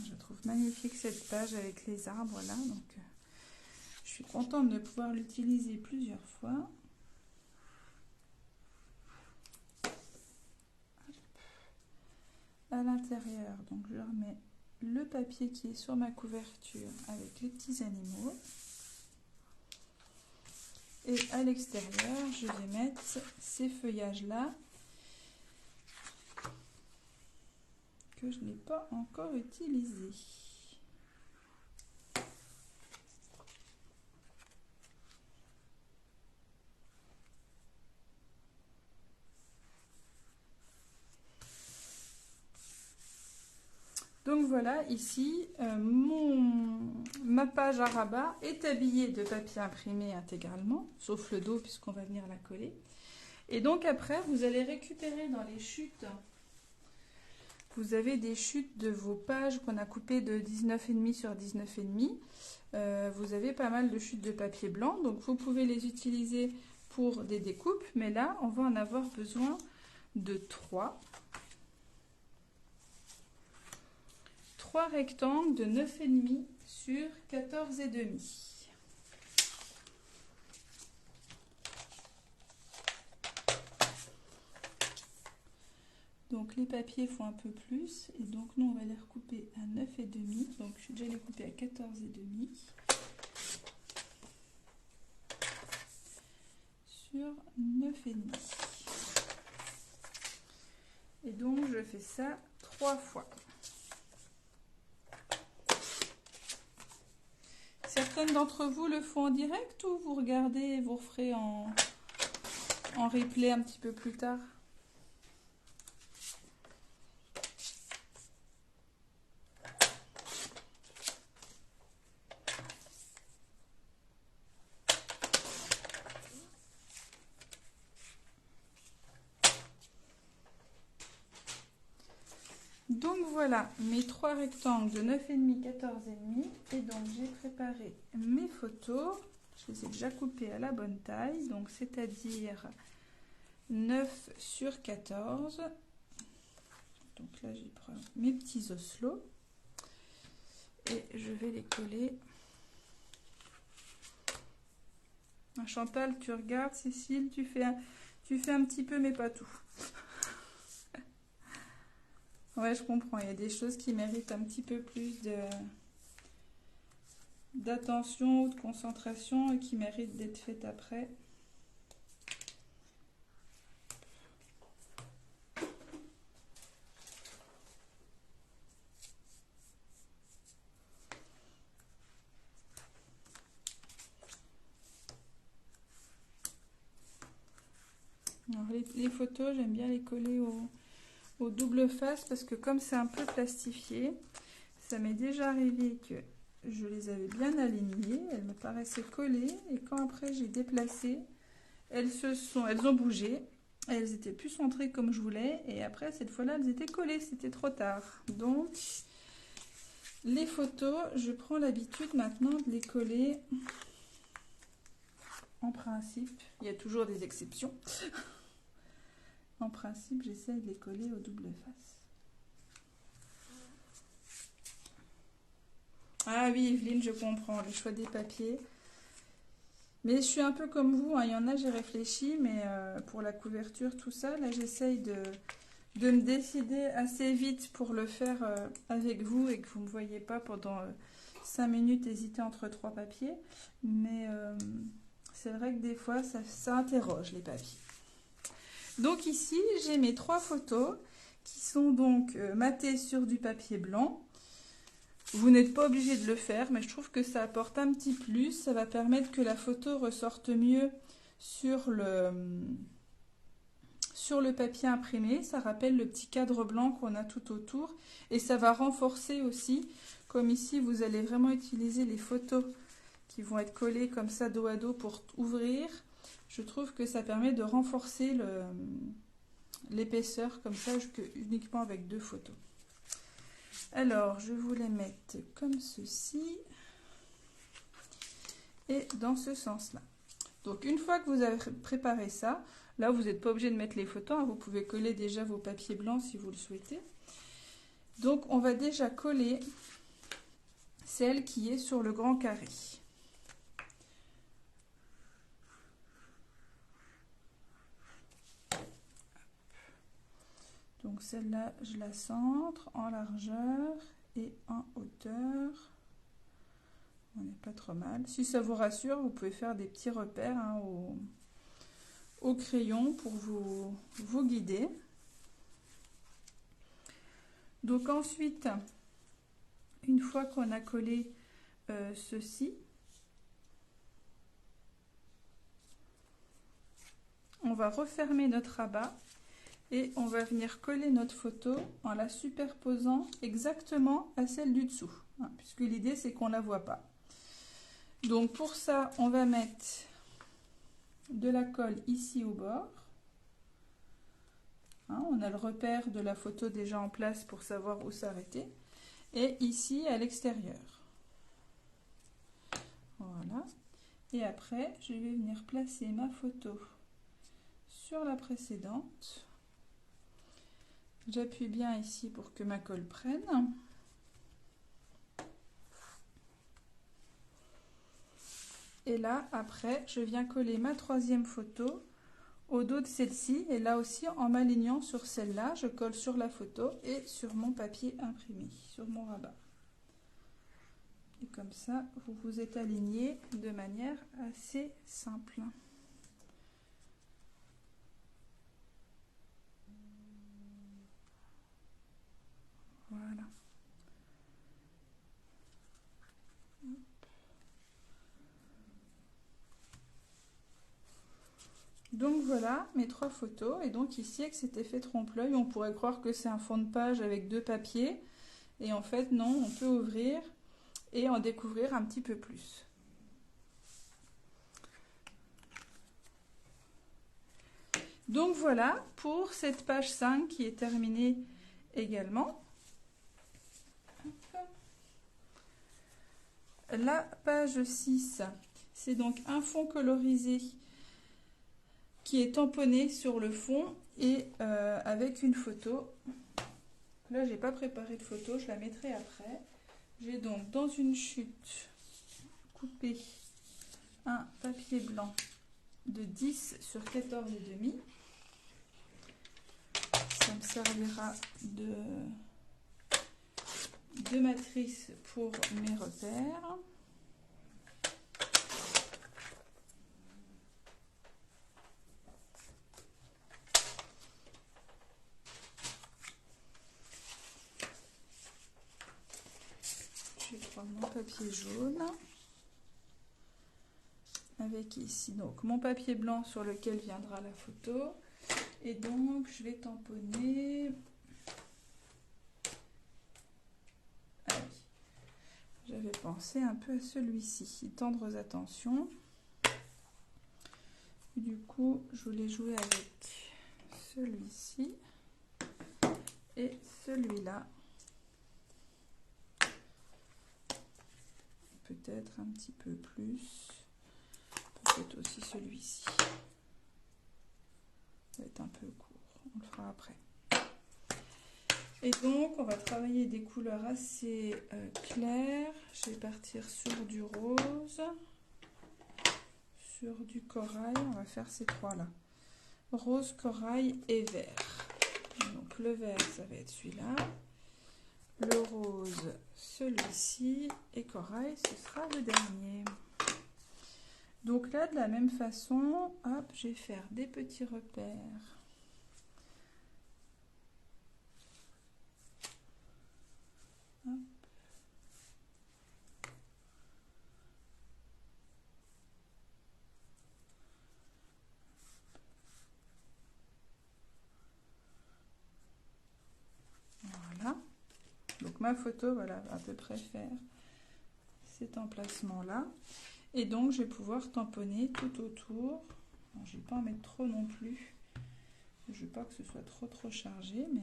Je trouve magnifique cette page avec les arbres là, donc je suis contente de pouvoir l'utiliser plusieurs fois. À l'intérieur, donc je remets le papier qui est sur ma couverture avec les petits animaux. Et à l'extérieur, je vais mettre ces feuillages là que je n'ai pas encore utilisés. Donc voilà, ici, ma page à rabat est habillée de papier imprimé intégralement, sauf le dos puisqu'on va venir la coller. Et donc après, vous allez récupérer dans les chutes, vous avez des chutes de vos pages qu'on a coupées de 19,5 sur 19,5. Vous avez pas mal de chutes de papier blanc, donc vous pouvez les utiliser pour des découpes, mais là, on va en avoir besoin de 3. 3 rectangles de 9,5 sur 14,5. Donc les papiers font un peu plus et donc nous on va les recouper à 9,5. Donc je vais déjà les couper à 14,5 sur 9,5. Et donc je fais ça 3 fois. Certaines d'entre vous le font en direct ou vous regardez et vous referez en replay un petit peu plus tard? Donc voilà mes 3 rectangles de 9,5, 14,5 et donc j'ai préparé mes photos. Je les ai déjà coupées à la bonne taille, donc c'est-à-dire 9 sur 14. Donc là j'y prends mes petits osselots et je vais les coller. Chantal, tu regardes, Cécile, tu fais un petit peu mais pas tout. Ouais, je comprends. Il y a des choses qui méritent un petit peu plus d'attention ou de concentration et qui méritent d'être faites après. Alors, les photos, j'aime bien les coller au double face parce que comme c'est un peu plastifié, ça m'est déjà arrivé que je les avais bien alignées, elles me paraissaient collées et quand après j'ai déplacé, elles ont bougé, elles étaient plus centrées comme je voulais et après cette fois-là elles étaient collées, c'était trop tard. Donc les photos, je prends l'habitude maintenant de les coller en principe, il y a toujours des exceptions. En principe, j'essaie de les coller au double face. Ah oui, Evelyne, je comprends le choix des papiers. Mais je suis un peu comme vous, hein. Il y en a, j'ai réfléchi, mais pour la couverture, tout ça, là, j'essaye de me décider assez vite pour le faire avec vous et que vous ne me voyez pas pendant 5 minutes hésiter entre 3 papiers. Mais c'est vrai que des fois, ça interroge les papiers. Donc ici, j'ai mes 3 photos qui sont donc matées sur du papier blanc. Vous n'êtes pas obligé de le faire, mais je trouve que ça apporte un petit plus. Ça va permettre que la photo ressorte mieux sur le papier imprimé. Ça rappelle le petit cadre blanc qu'on a tout autour. Et ça va renforcer aussi, comme ici, vous allez vraiment utiliser les photos qui vont être collées comme ça dos à dos pour ouvrir. Je trouve que ça permet de renforcer l'épaisseur comme ça, uniquement avec 2 photos. Alors, je vous les mettre comme ceci et dans ce sens-là. Donc, une fois que vous avez préparé ça, là, vous n'êtes pas obligé de mettre les photos, hein, vous pouvez coller déjà vos papiers blancs si vous le souhaitez. Donc, on va déjà coller celle qui est sur le grand carré. Donc, celle-là, je la centre en largeur et en hauteur. On n'est pas trop mal. Si ça vous rassure, vous pouvez faire des petits repères hein, au crayon pour vous guider. Donc ensuite, une fois qu'on a collé ceci, on va refermer notre rabat et on va venir coller notre photo en la superposant exactement à celle du dessous, hein, puisque l'idée c'est qu'on ne la voit pas. Donc pour ça, on va mettre de la colle ici au bord. Hein, on a le repère de la photo déjà en place pour savoir où s'arrêter. Et ici à l'extérieur. Voilà. Et après, je vais venir placer ma photo sur la précédente. J'appuie bien ici pour que ma colle prenne. Et là, après, je viens coller ma 3e photo au dos de celle-ci. Et là aussi, en m'alignant sur celle-là, je colle sur la photo et sur mon papier imprimé, sur mon rabat. Et comme ça, vous vous êtes aligné de manière assez simple. Voilà. Donc voilà mes 3 photos. Et donc ici, avec cet effet trompe-l'œil, on pourrait croire que c'est un fond de page avec 2 papiers. Et en fait, non, on peut ouvrir et en découvrir un petit peu plus. Donc voilà pour cette page 5 qui est terminée également. La page 6, c'est donc un fond colorisé qui est tamponné sur le fond et avec une photo. Là, j'ai pas préparé de photo, je la mettrai après. J'ai donc dans une chute coupé un papier blanc de 10 sur 14,5. Ça me servira de matrice pour mes repères. Je vais prendre mon papier jaune avec ici donc mon papier blanc sur lequel viendra la photo. Et donc, je vais tamponner. Ah oui. J'avais pensé un peu à celui-ci. Tendres attentions. Du coup, je voulais jouer avec celui-ci et celui-là. Peut-être un petit peu plus. Peut-être aussi celui-ci. Ça va être un peu court. On le fera après. Et donc, on va travailler des couleurs assez claires. Je vais partir sur du rose, sur du corail. On va faire ces trois-là. Rose, corail et vert. Donc, le vert, ça va être celui-là. Le rose, celui-ci. Et corail, ce sera le dernier. Donc là, de la même façon, hop, je vais faire des petits repères. Hop. Voilà. Donc ma photo, voilà, va à peu près faire cet emplacement-là. Et donc, je vais pouvoir tamponner tout autour. Alors, je ne vais pas en mettre trop non plus. Je ne veux pas que ce soit trop chargé, mais...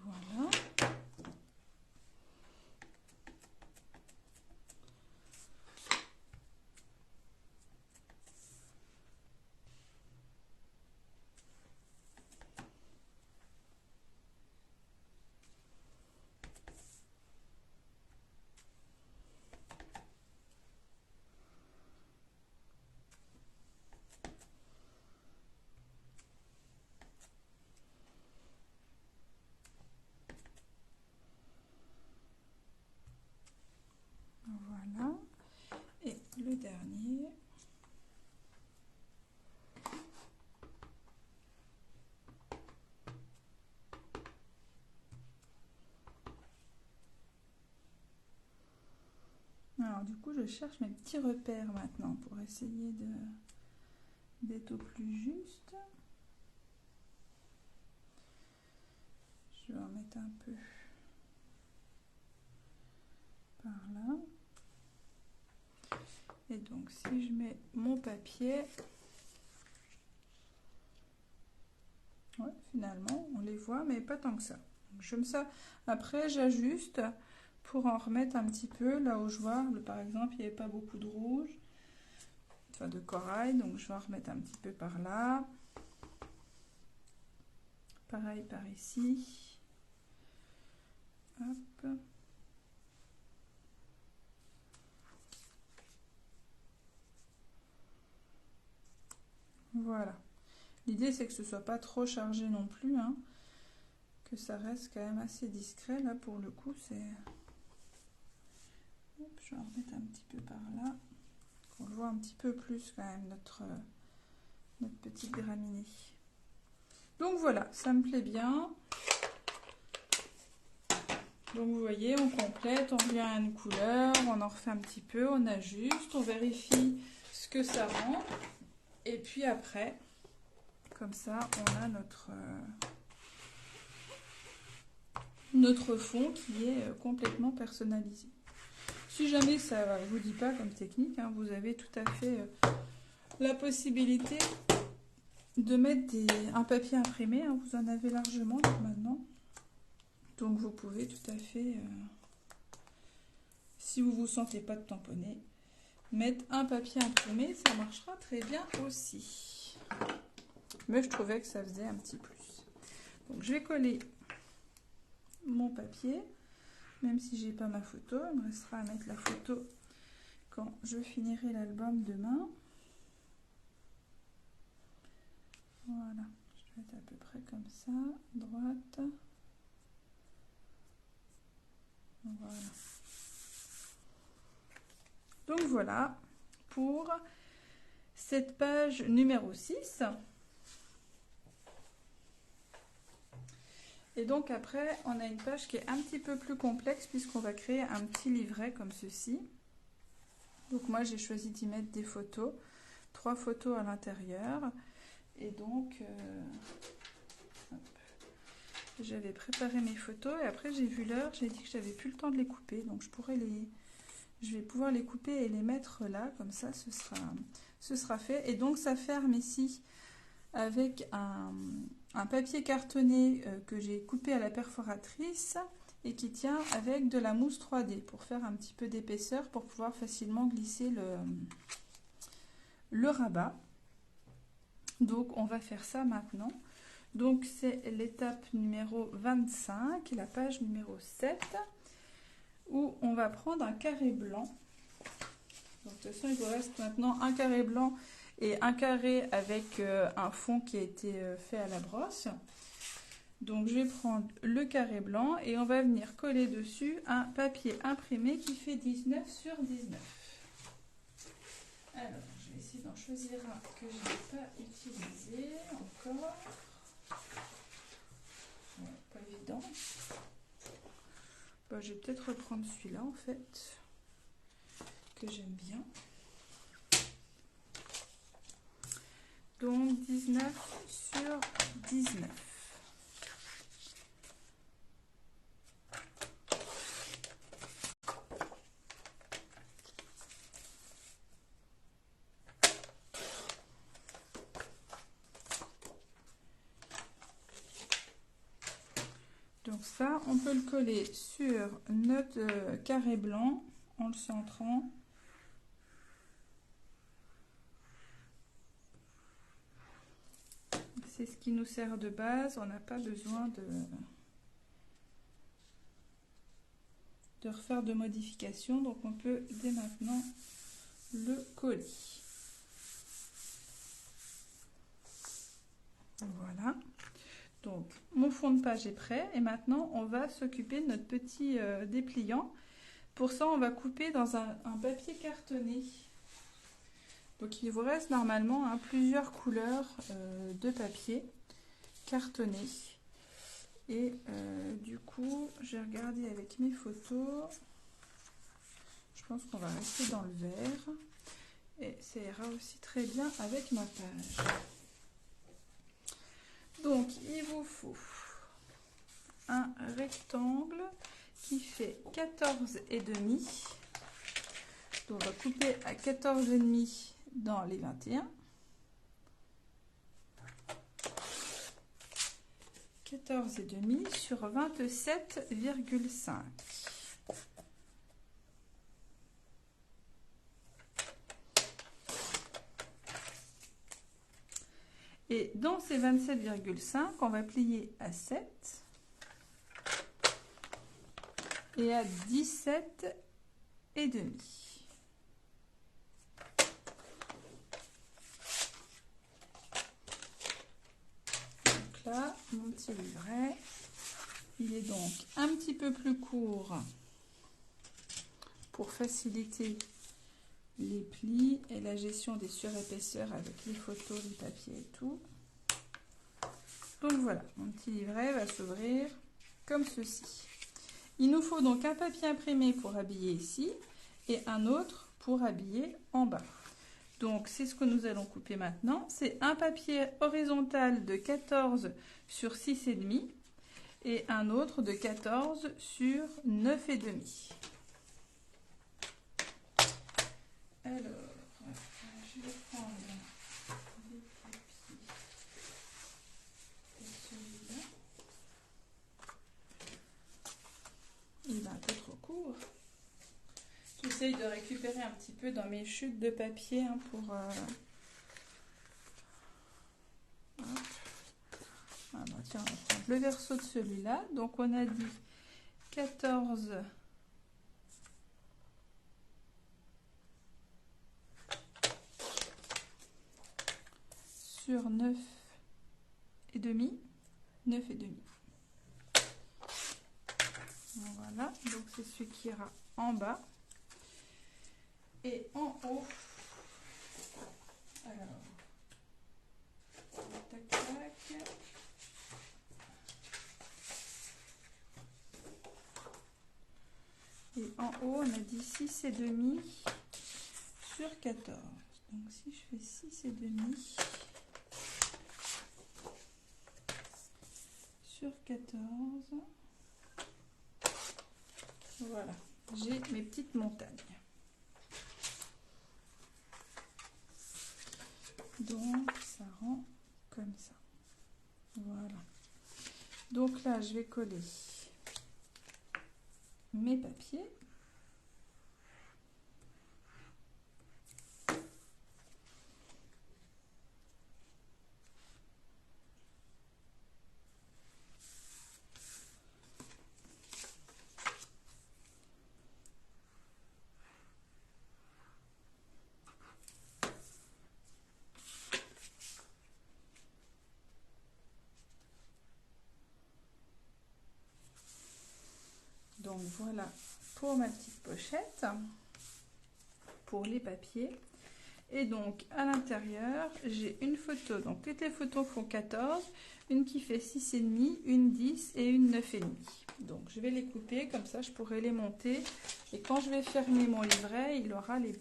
Voilà. Voilà. Et le dernier. Alors du coup, je cherche mes petits repères maintenant pour essayer d'être au plus juste. Je vais en mettre un peu par là. Et donc si je mets mon papier, ouais, finalement on les voit mais pas tant que ça. Donc, je mets ça. Après j'ajuste pour en remettre un petit peu là où je vois, par exemple il n'y avait pas beaucoup de rouge, enfin de corail, donc je vais en remettre un petit peu par là. Pareil par ici. Hop. Voilà. L'idée c'est que ce soit pas trop chargé non plus, hein, que ça reste quand même assez discret. Là pour le coup c'est... Hop, je vais en remettre un petit peu par là. Qu'on le voit un petit peu plus quand même notre petite graminée. Donc voilà, ça me plaît bien. Donc vous voyez, on complète, on revient à une couleur, on en refait un petit peu, on ajuste, on vérifie ce que ça rend. Et puis après, comme ça, on a notre fond qui est complètement personnalisé. Si jamais ça ne vous dit pas comme technique, hein, vous avez tout à fait la possibilité de mettre un papier imprimé. Hein, vous en avez largement maintenant. Donc vous pouvez tout à fait, si vous ne vous sentez pas de tamponner, mettre un papier imprimé, ça marchera très bien aussi. Mais je trouvais que ça faisait un petit plus. Donc je vais coller mon papier, même si j'ai pas ma photo, il me restera à mettre la photo quand je finirai l'album demain. Voilà, je vais être à peu près comme ça, droite. Voilà. Donc voilà pour cette page numéro 6. Et donc après, on a une page qui est un petit peu plus complexe puisqu'on va créer un petit livret comme ceci. Donc moi, j'ai choisi d'y mettre des photos, 3 photos à l'intérieur. Et donc, j'avais préparé mes photos et après j'ai vu l'heure, j'ai dit que j'avais plus le temps de les couper. Donc je pourrais je vais pouvoir les couper et les mettre là, comme ça ce sera fait. Et donc ça ferme ici avec un papier cartonné que j'ai coupé à la perforatrice et qui tient avec de la mousse 3D pour faire un petit peu d'épaisseur pour pouvoir facilement glisser le rabat. Donc on va faire ça maintenant. Donc c'est l'étape numéro 25, la page numéro 7, où on va prendre un carré blanc. Donc de toute façon il vous reste maintenant un carré blanc et un carré avec un fond qui a été fait à la brosse. Donc je vais prendre le carré blanc et on va venir coller dessus un papier imprimé qui fait 19 sur 19. Alors je vais essayer d'en choisir un que je n'ai pas utilisé encore. Ouais, pas évident. Bah, je vais peut-être reprendre celui-là en fait, que j'aime bien. Donc 19 sur 19. Donc ça, on peut le coller sur notre carré blanc en le centrant. C'est ce qui nous sert de base, on n'a pas besoin de refaire de modifications, donc on peut dès maintenant le coller. Voilà. Donc, mon fond de page est prêt et maintenant, on va s'occuper de notre petit dépliant. Pour ça, on va couper dans un papier cartonné. Donc, il vous reste normalement plusieurs couleurs de papier cartonné. Et du coup, j'ai regardé avec mes photos. Je pense qu'on va rester dans le vert. Et ça ira aussi très bien avec ma page. Donc, il vous faut un rectangle qui fait 14,5. Donc, on va couper à 14,5 dans les 21. 14,5 sur 27,5. Et dans ces 27,5, on va plier à 7 et à 17,5. Donc là, mon petit livret, il est donc un petit peu plus court pour faciliter les plis et la gestion des surépaisseurs avec les photos, les papiers et tout. Donc voilà, mon petit livret va s'ouvrir comme ceci. Il nous faut donc un papier imprimé pour habiller ici et un autre pour habiller en bas. Donc c'est ce que nous allons couper maintenant. C'est un papier horizontal de 14 sur 6,5 et un autre de 14 sur 9,5. Alors, je vais prendre des papiers et celui-là. Il est un peu trop court. J'essaye de récupérer un petit peu dans mes chutes de papier pour... Ah bah tiens, on va prendre le verso de celui-là. Donc on a dit 14 sur 9,5. 9,5. Voilà, donc c'est celui qui ira en bas. Et en haut, alors, tac, tac. Et en haut, on a dit 6,5 sur 14. Donc si je fais 6,5 sur 14, voilà, j'ai mes petites montagnes. Donc ça rend comme ça. Voilà. Donc là, je vais coller mes papiers. Donc voilà pour ma petite pochette, pour les papiers. Et donc à l'intérieur, j'ai une photo. Donc toutes les photos font 14, une qui fait 6,5, une 10 et une 9,5. Donc je vais les couper, comme ça je pourrai les monter. Et quand je vais fermer mon livret, il aura les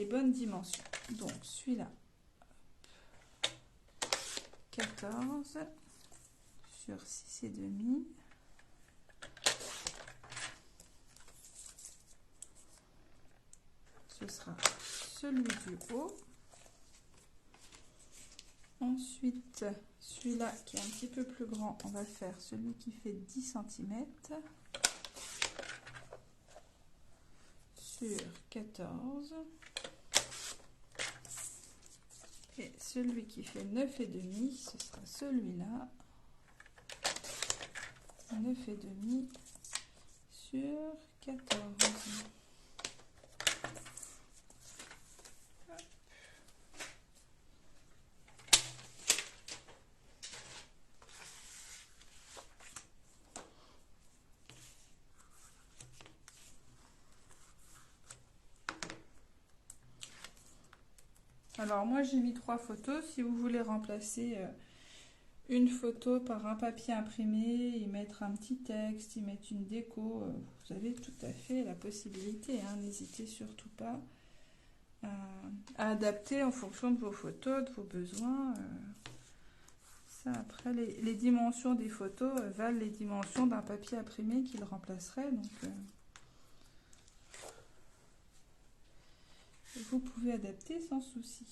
bonnes dimensions. Donc celui-là, 14 sur 6,5. Ce sera celui du haut. Ensuite, celui-là qui est un petit peu plus grand, on va faire celui qui fait 10 cm sur 14. Et celui qui fait 9,5, ce sera celui-là. 9,5 sur 14. Alors moi j'ai mis 3 photos. Si vous voulez remplacer une photo par un papier imprimé, y mettre un petit texte, y mettre une déco, vous avez tout à fait la possibilité. Hein. N'hésitez surtout pas à adapter en fonction de vos photos, de vos besoins. Ça, après, les dimensions des photos valent les dimensions d'un papier imprimé qui le remplacerait. Donc, vous pouvez adapter sans souci.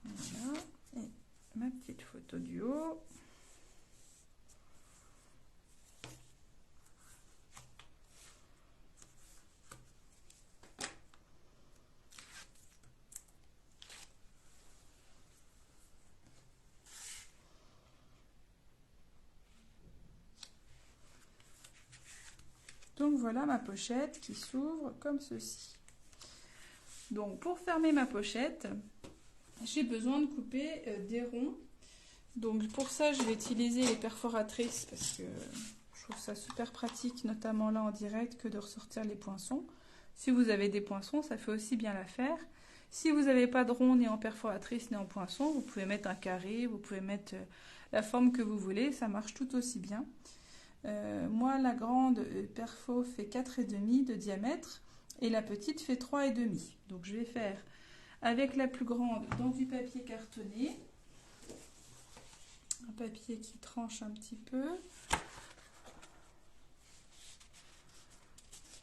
Voilà. Et ma petite photo du haut. Donc voilà ma pochette qui s'ouvre comme ceci. Donc pour fermer ma pochette, j'ai besoin de couper des ronds. Donc pour ça, je vais utiliser les perforatrices parce que je trouve ça super pratique, notamment là en direct, que de ressortir les poinçons. Si vous avez des poinçons, ça fait aussi bien l'affaire. Si vous n'avez pas de rond ni en perforatrice ni en poinçon, vous pouvez mettre un carré, vous pouvez mettre la forme que vous voulez, ça marche tout aussi bien. Moi, la grande perfo fait 4,5 de diamètre et la petite fait 3,5. Donc je vais faire avec la plus grande dans du papier cartonné. Un papier qui tranche un petit peu.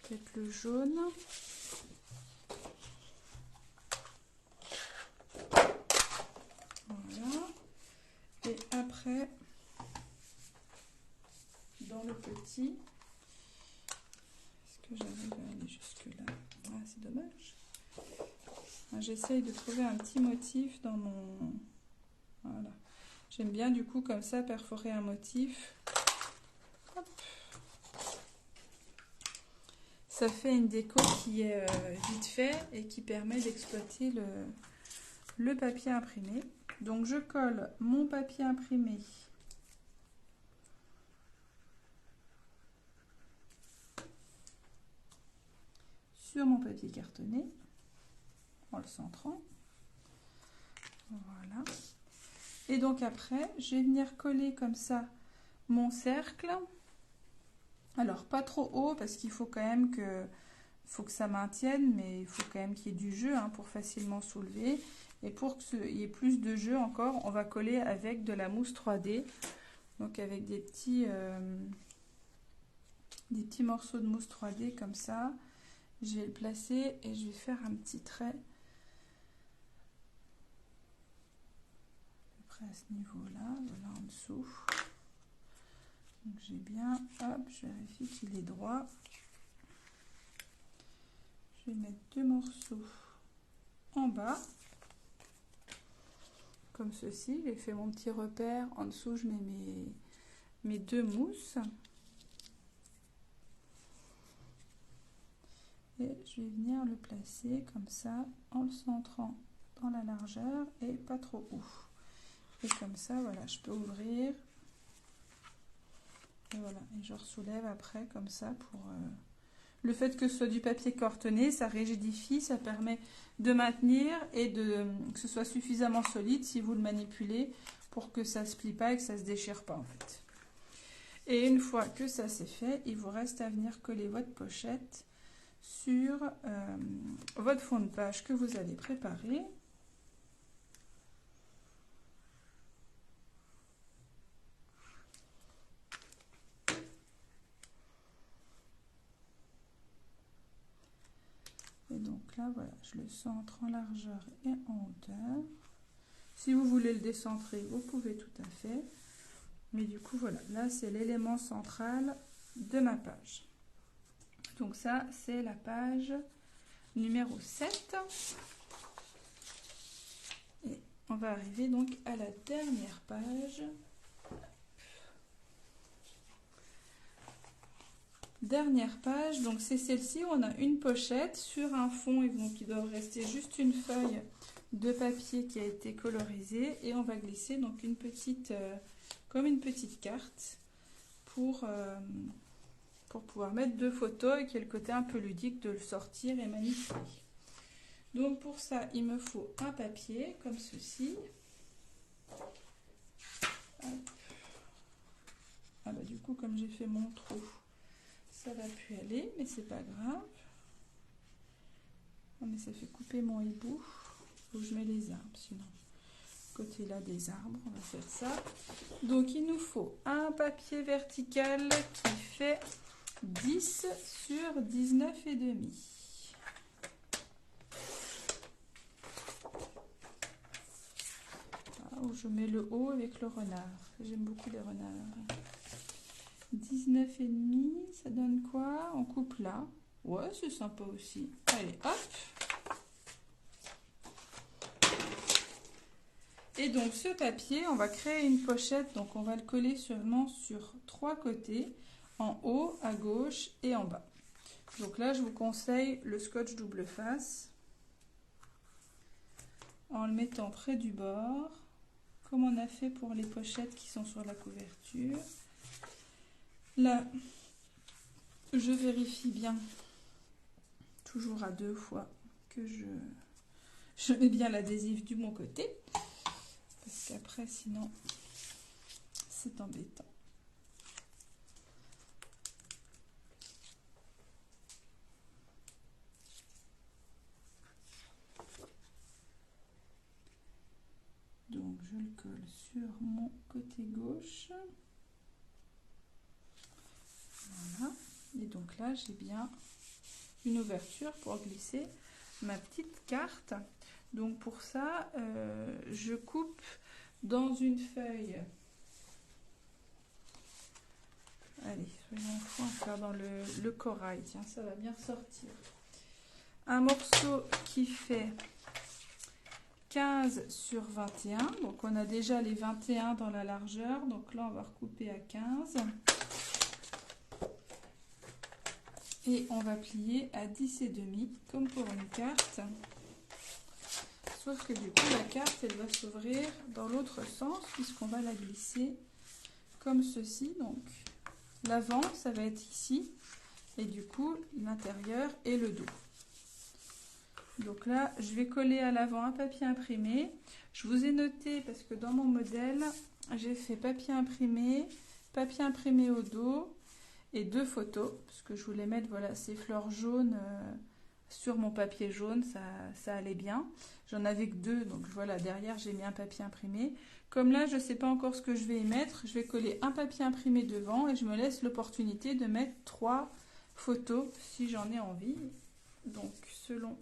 Peut-être le jaune. Voilà. Et après, dans le petit, est-ce que j'arrive à aller jusque là? Ah, c'est dommage. J'essaye de trouver un petit motif dans mon... Voilà. J'aime bien du coup comme ça perforer un motif. Hop. Ça fait une déco qui est vite fait et qui permet d'exploiter le papier imprimé. Donc je colle mon papier imprimé sur mon papier cartonné en le centrant. Voilà. Et donc après, je vais venir coller comme ça mon cercle. Alors pas trop haut parce qu'il faut quand même que ça maintienne, mais il faut quand même qu'il y ait du jeu hein, pour facilement soulever. Et pour qu'il y ait plus de jeu encore, on va coller avec de la mousse 3D. Donc avec des petits morceaux de mousse 3D comme ça. Je vais le placer et je vais faire un petit trait. À ce niveau-là, voilà en dessous. Donc j'ai bien, hop, je vérifie qu'il est droit. Je vais mettre 2 morceaux en bas, comme ceci. J'ai fait mon petit repère. En dessous, je mets mes 2 mousses. Et je vais venir le placer comme ça, en le centrant dans la largeur et pas trop haut. Et comme ça, voilà, je peux ouvrir. Et voilà, et je soulève après comme ça pour... Le fait que ce soit du papier cartonné, ça rigidifie, ça permet de maintenir et que ce soit suffisamment solide si vous le manipulez pour que ça ne se plie pas et que ça ne se déchire pas en fait. Et une fois que ça c'est fait, il vous reste à venir coller votre pochette sur votre fond de page que vous allez préparer. Et donc là, voilà, je le centre en largeur et en hauteur. Si vous voulez le décentrer, vous pouvez tout à fait. Mais du coup, voilà, là, c'est l'élément central de ma page. Donc ça, c'est la page numéro 7. Et on va arriver donc à la dernière page. Dernière page, donc c'est celle-ci où on a une pochette sur un fond et donc il doit rester juste une feuille de papier qui a été colorisée et on va glisser donc une petite, comme une petite carte pour pouvoir mettre 2 photos et qu'il y ait le côté un peu ludique de le sortir et manipuler. Donc pour ça, il me faut un papier comme ceci. Hop. Ah bah du coup, comme j'ai fait mon trou, ça va plus aller, mais c'est pas grave. Oh, mais ça fait couper mon hibou. Faut que je mets les arbres, sinon. Côté là des arbres, on va faire ça. Donc il nous faut un papier vertical qui fait 10 sur 19,5. Où je mets le haut avec le renard. J'aime beaucoup les renards. 19,5, ça donne quoi? On coupe là. Ouais, c'est sympa aussi. Allez, hop. Et donc ce papier, on va créer une pochette. Donc on va le coller seulement sur 3 côtés. En haut, à gauche et en bas. Donc là, je vous conseille le scotch double face. En le mettant près du bord. Comme on a fait pour les pochettes qui sont sur la couverture. Là, je vérifie bien, toujours à 2 fois, que je mets bien l'adhésif du bon côté. Parce qu'après, sinon, c'est embêtant. Donc, je le colle sur mon côté gauche. Voilà. Et donc là, j'ai bien une ouverture pour glisser ma petite carte. Donc pour ça, je coupe dans une feuille. Allez, soyons fous, on va faire dans le corail. Tiens, ça va bien ressortir. Un morceau qui fait 15 sur 21. Donc on a déjà les 21 dans la largeur. Donc là, on va recouper à 15. Et on va plier à 10,5 comme pour une carte. Sauf que du coup, la carte, elle va s'ouvrir dans l'autre sens puisqu'on va la glisser comme ceci. Donc l'avant, ça va être ici. Et du coup, l'intérieur et le dos. Donc là, je vais coller à l'avant un papier imprimé. Je vous ai noté parce que dans mon modèle, j'ai fait papier imprimé au dos et 2 photos. Parce que je voulais mettre voilà, ces fleurs jaunes sur mon papier jaune, ça allait bien. J'en avais que 2, donc voilà, derrière j'ai mis un papier imprimé. Comme là, je ne sais pas encore ce que je vais y mettre, je vais coller un papier imprimé devant et je me laisse l'opportunité de mettre 3 photos si j'en ai envie. donc selon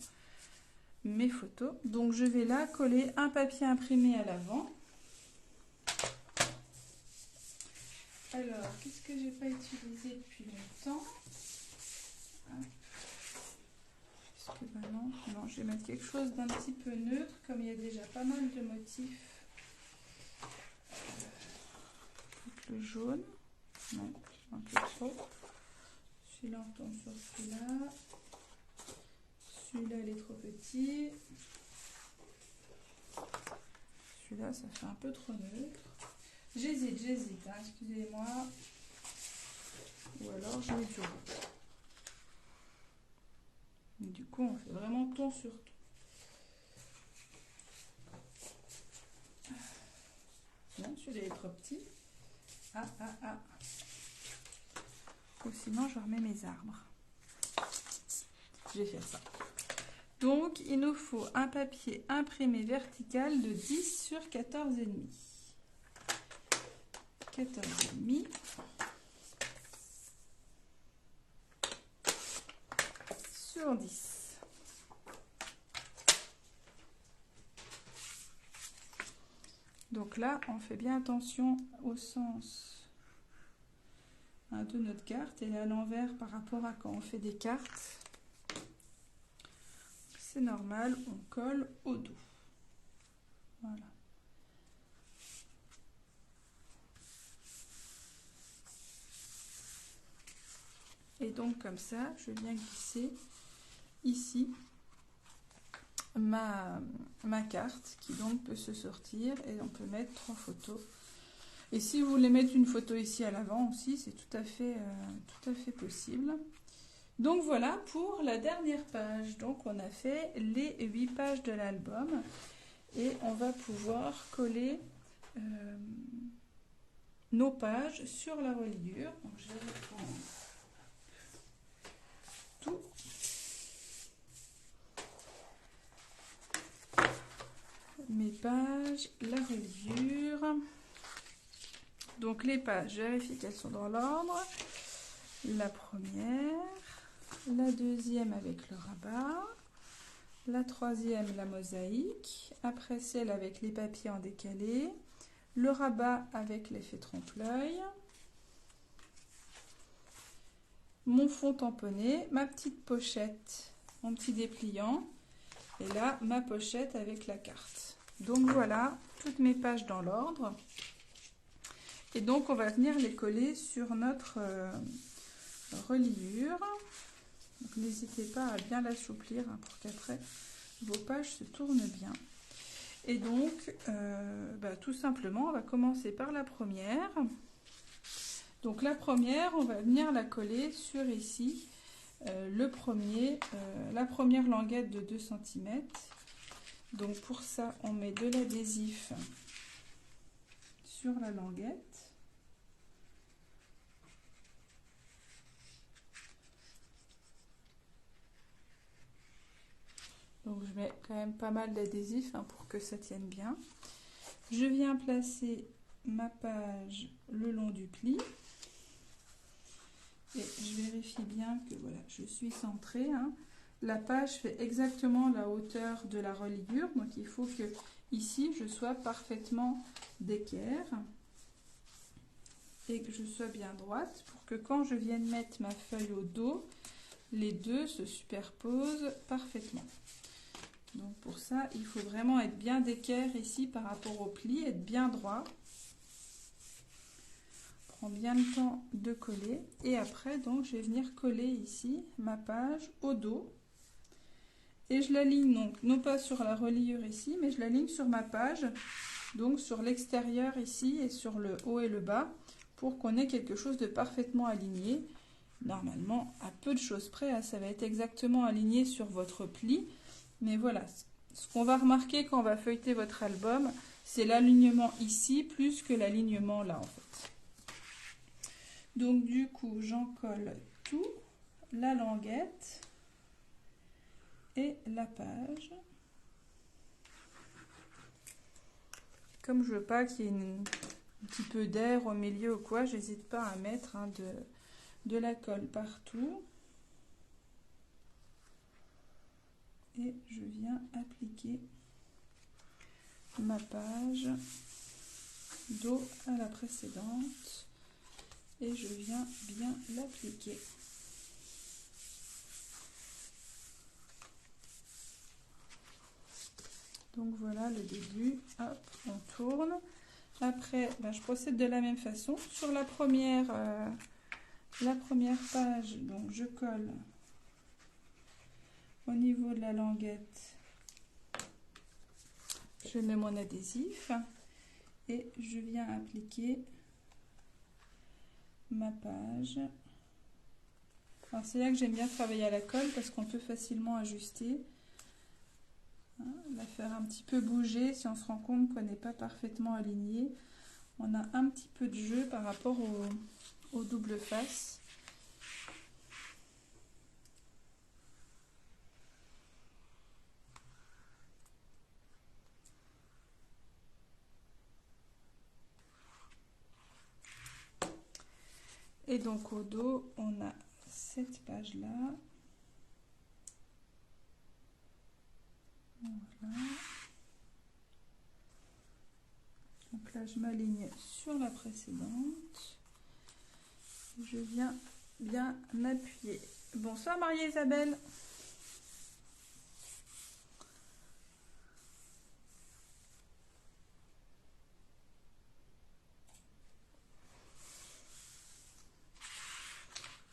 mes photos. Donc je vais là coller un papier imprimé à l'avant. Alors, qu'est-ce que j'ai pas utilisé depuis longtemps? Parce que bah non, je vais mettre quelque chose d'un petit peu neutre, comme il y a déjà pas mal de motifs. Le jaune, non, un peu trop. Celui-là, on tombe sur celui-là. Celui-là, il est trop petit. Celui-là, ça fait un peu trop neutre. J'hésite, hein, excusez-moi. Ou alors, je mets du rouge. Du coup, on fait vraiment ton sur ton. Non, celui-là est trop petit. Ah. Ou sinon, je remets mes arbres. Je vais faire ça. Donc, il nous faut un papier imprimé vertical de 10 sur 14,5. 14,5. Sur 10. Donc là, on fait bien attention au sens de notre carte et à l'envers par rapport à quand on fait des cartes. C'est normal, on colle au dos. Voilà. Et donc comme ça, je viens glisser ici ma carte qui donc peut se sortir et on peut mettre 3 photos. Et si vous voulez mettre une photo ici à l'avant aussi, c'est tout à fait possible. Donc voilà pour la dernière page. Donc on a fait les 8 pages de l'album et on va pouvoir coller nos pages sur la reliure. Donc je vais reprendre tout. Mes pages, la reliure. Donc les pages, je vérifie qu'elles sont dans l'ordre. La première, la deuxième avec le rabat, la troisième la mosaïque, après celle avec les papiers en décalé, le rabat avec l'effet trompe-l'œil, mon fond tamponné, ma petite pochette, mon petit dépliant, et là ma pochette avec la carte. Donc voilà, toutes mes pages dans l'ordre. Et donc on va venir les coller sur notre reliure. Donc n'hésitez pas à bien l'assouplir pour qu'après vos pages se tournent bien. Et donc tout simplement on va commencer par la première. Donc la première, on va venir la coller sur ici la première languette de 2 cm. Donc pour ça on met de l'adhésif sur la languette. Donc je mets quand même pas mal d'adhésif pour que ça tienne bien. Je viens placer ma page le long du pli. Et je vérifie bien que voilà, je suis centrée. La page fait exactement la hauteur de la reliure. Donc il faut que ici je sois parfaitement d'équerre. Et que je sois bien droite pour que quand je vienne mettre ma feuille au dos, les deux se superposent parfaitement. Donc pour ça, il faut vraiment être bien d'équerre ici par rapport au pli, être bien droit. Prends bien le temps de coller. Et après, donc, je vais venir coller ici ma page au dos. Et je l'aligne donc, non pas sur la reliure ici, mais je l'aligne sur ma page, donc sur l'extérieur ici et sur le haut et le bas, pour qu'on ait quelque chose de parfaitement aligné. Normalement, à peu de choses près, ça va être exactement aligné sur votre pli. Mais voilà, ce qu'on va remarquer quand on va feuilleter votre album, c'est l'alignement ici plus que l'alignement là en fait. Donc du coup, j'en colle tout, la languette et la page. Comme je veux pas qu'il y ait un petit peu d'air au milieu ou quoi, j'hésite pas à mettre de la colle partout. et je viens appliquer ma page dos à la précédente et je viens bien l'appliquer. Donc voilà le début, hop, on tourne. Après, je procède de la même façon. Sur la première page, donc je colle au niveau de la languette, je mets mon adhésif et je viens appliquer ma page. Alors c'est là que j'aime bien travailler à la colle parce qu'on peut facilement ajuster. La faire un petit peu bouger si on se rend compte qu'on n'est pas parfaitement aligné. On a un petit peu de jeu par rapport au double face. Et donc au dos, on a cette page-là. Voilà. Donc là, je m'aligne sur la précédente. Je viens bien m'appuyer. Bonsoir Marie-Isabelle.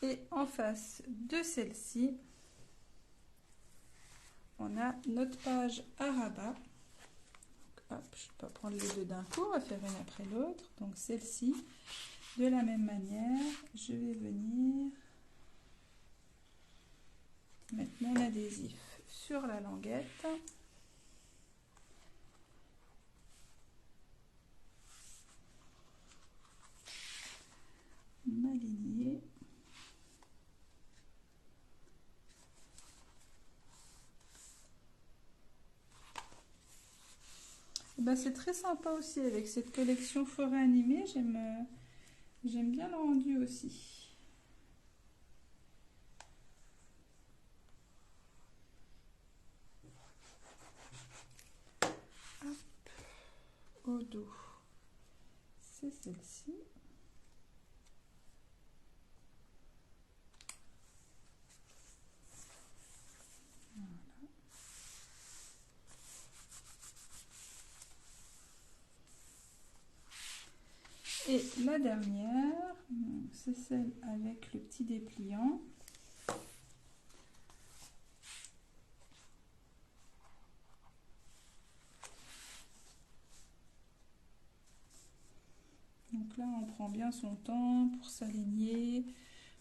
Et en face de celle-ci, on a notre page à rabat. Hop, je ne vais pas prendre les deux d'un coup, on va faire une après l'autre. Donc celle-ci, de la même manière, je vais venir mettre mon adhésif sur la languette. M'aligner. C'est très sympa aussi avec cette collection forêt animée, j'aime bien le rendu aussi. Hop, au dos, c'est celle-ci. Et la dernière, c'est celle avec le petit dépliant. Donc là, on prend bien son temps pour s'aligner,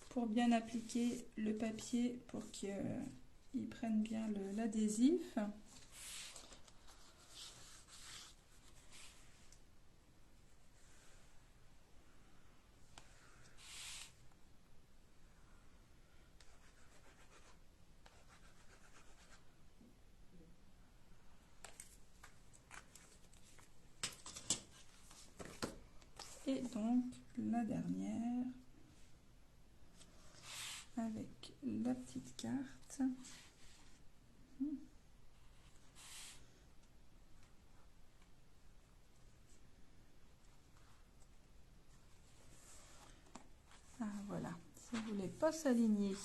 pour bien appliquer le papier pour qu'il prenne bien l'adhésif. Et donc la dernière avec la petite carte. Ah voilà, ça ne voulait pas s'aligner.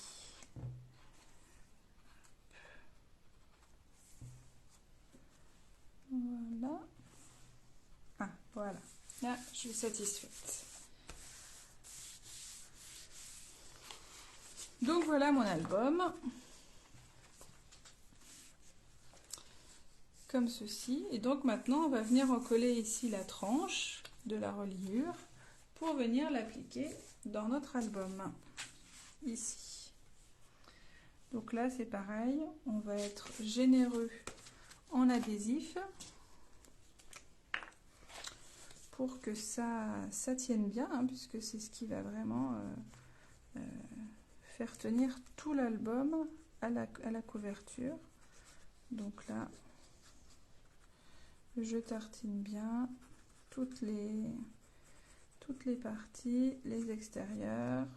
Voilà. Ah voilà, là je suis satisfaite. Donc voilà mon album. Comme ceci. Et donc maintenant on va venir recoller ici la tranche de la reliure pour venir l'appliquer dans notre album. Ici. Donc là c'est pareil, on va être généreux en adhésif pour que ça tienne bien, hein, puisque c'est ce qui va vraiment faire tenir tout l'album à la couverture. Donc là, je tartine bien toutes les parties, les extérieurs.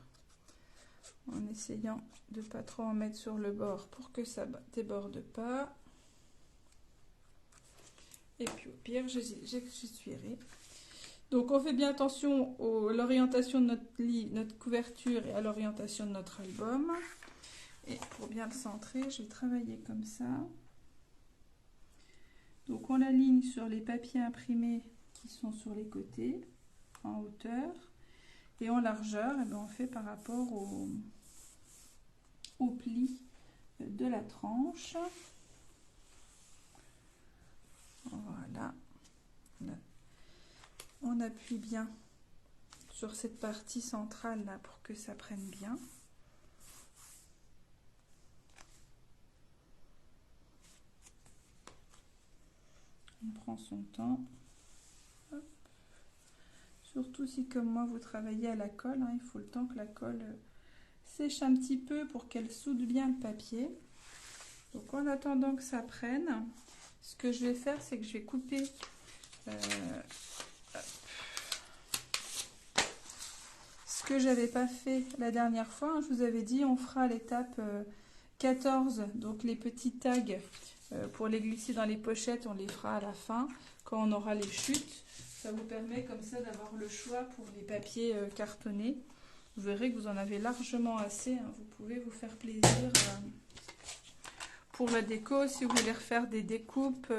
en essayant de ne pas trop en mettre sur le bord pour que ça déborde pas. Et puis au pire, j'essuierai. Donc on fait bien attention à l'orientation de notre lit, notre couverture et à l'orientation de notre album. Et pour bien le centrer, je vais travailler comme ça. Donc on l'aligne sur les papiers imprimés qui sont sur les côtés, en hauteur. Et en largeur, et bien on fait par rapport au pli de la tranche. Voilà. On appuie bien sur cette partie centrale là pour que ça prenne bien. On prend son temps. Hop. Surtout si comme moi vous travaillez à la colle, hein, il faut le temps que la colle sèche un petit peu pour qu'elle soude bien le papier. Donc en attendant que ça prenne, ce que je vais faire, c'est que je vais couper ce que j'avais pas fait la dernière fois. Hein, je vous avais dit, on fera l'étape 14, donc les petits tags pour les glisser dans les pochettes, on les fera à la fin, quand on aura les chutes. Ça vous permet comme ça d'avoir le choix pour les papiers cartonnés. Vous verrez que vous en avez largement assez, hein. Vous pouvez vous faire plaisir pour la déco. Si vous voulez refaire des découpes,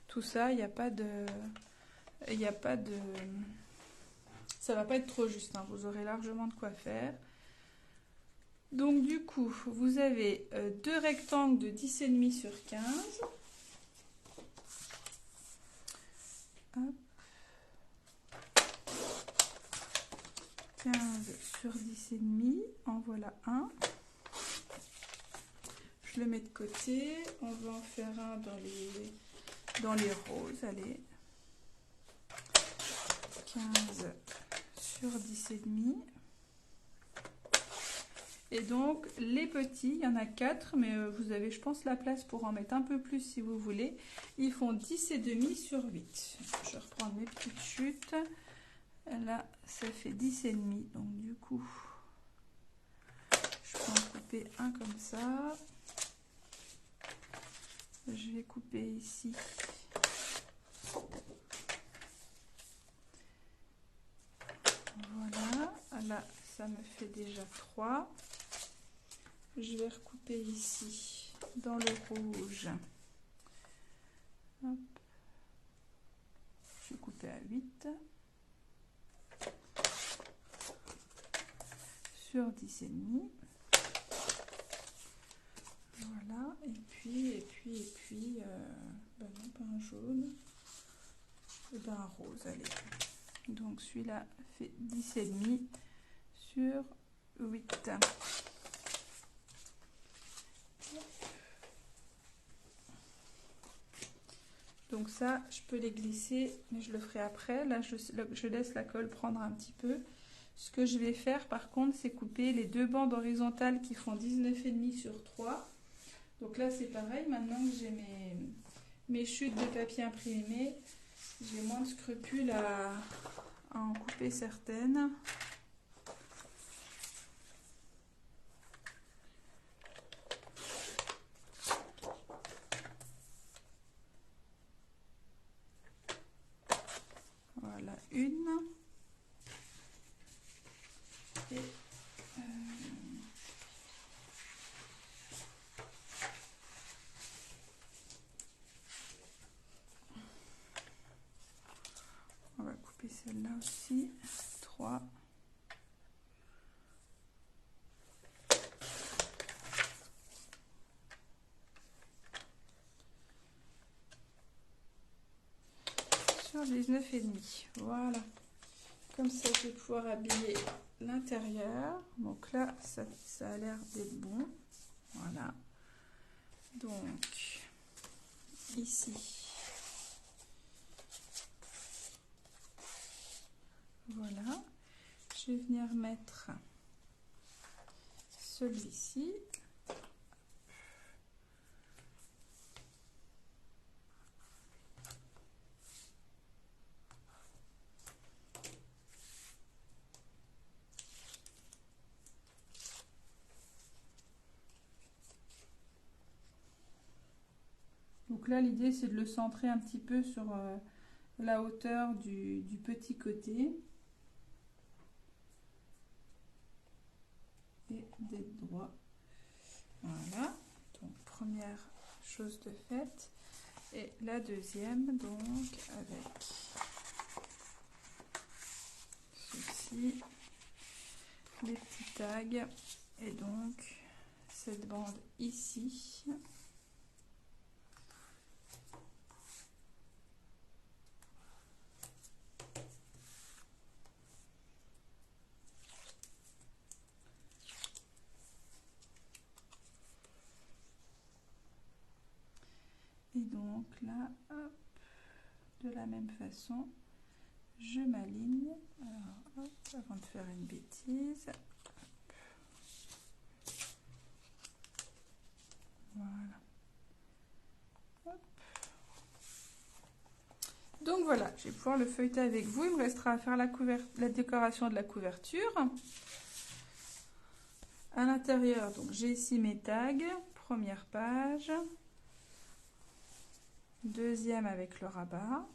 tout ça, il n'y a pas de... Ça va pas être trop juste, hein. Vous aurez largement de quoi faire. Donc du coup, vous avez deux rectangles de 10,5 sur 15. Hop. 15 sur 10,5, en voilà un. Je le mets de côté. On va en faire un dans les roses. Allez. 15 sur 10,5. Et donc, les petits, il y en a 4, mais vous avez, je pense, la place pour en mettre un peu plus si vous voulez. Ils font 10,5 sur 8. Je vais reprendre mes petites chutes. Là, ça fait 10,5. Donc, du coup, je peux en couper un comme ça. Je vais couper ici. Voilà. Là, ça me fait déjà 3. Je vais recouper ici dans le rouge. Hop. Je vais couper à 8 sur 10,5. Voilà. Et puis, ben non, pas un jaune. Et ben un rose, allez. Donc celui-là fait 10,5 sur 8. Donc ça, je peux les glisser, mais je le ferai après. Là, je laisse la colle prendre un petit peu. Ce que je vais faire, par contre, c'est couper les deux bandes horizontales qui font 19,5 sur 3. Donc là, c'est pareil. Maintenant que j'ai mes chutes de papier imprimé, j'ai moins de scrupules à en couper certaines. Voilà, une. Et on va couper celle-là aussi. 3. Sur 19,5. Voilà. Comme ça, je vais pouvoir habiller l'intérieur. Donc là, ça a l'air d'être bon. Voilà. Donc, ici. Voilà. Je vais venir mettre celui-ci. là, l'idée, c'est de le centrer un petit peu sur la hauteur du petit côté. Et d'être droit. Voilà. Donc, première chose de faite. Et la deuxième, donc, avec ceci, les petits tags. Et donc, cette bande ici. Et donc là, hop, de la même façon, je m'aligne. Alors, hop, avant de faire une bêtise. Hop. Voilà. Hop. Donc voilà, je vais pouvoir le feuilleter avec vous. Il me restera à faire la décoration de la couverture. À l'intérieur, donc j'ai ici mes tags. Première page. Deuxième avec le rabat,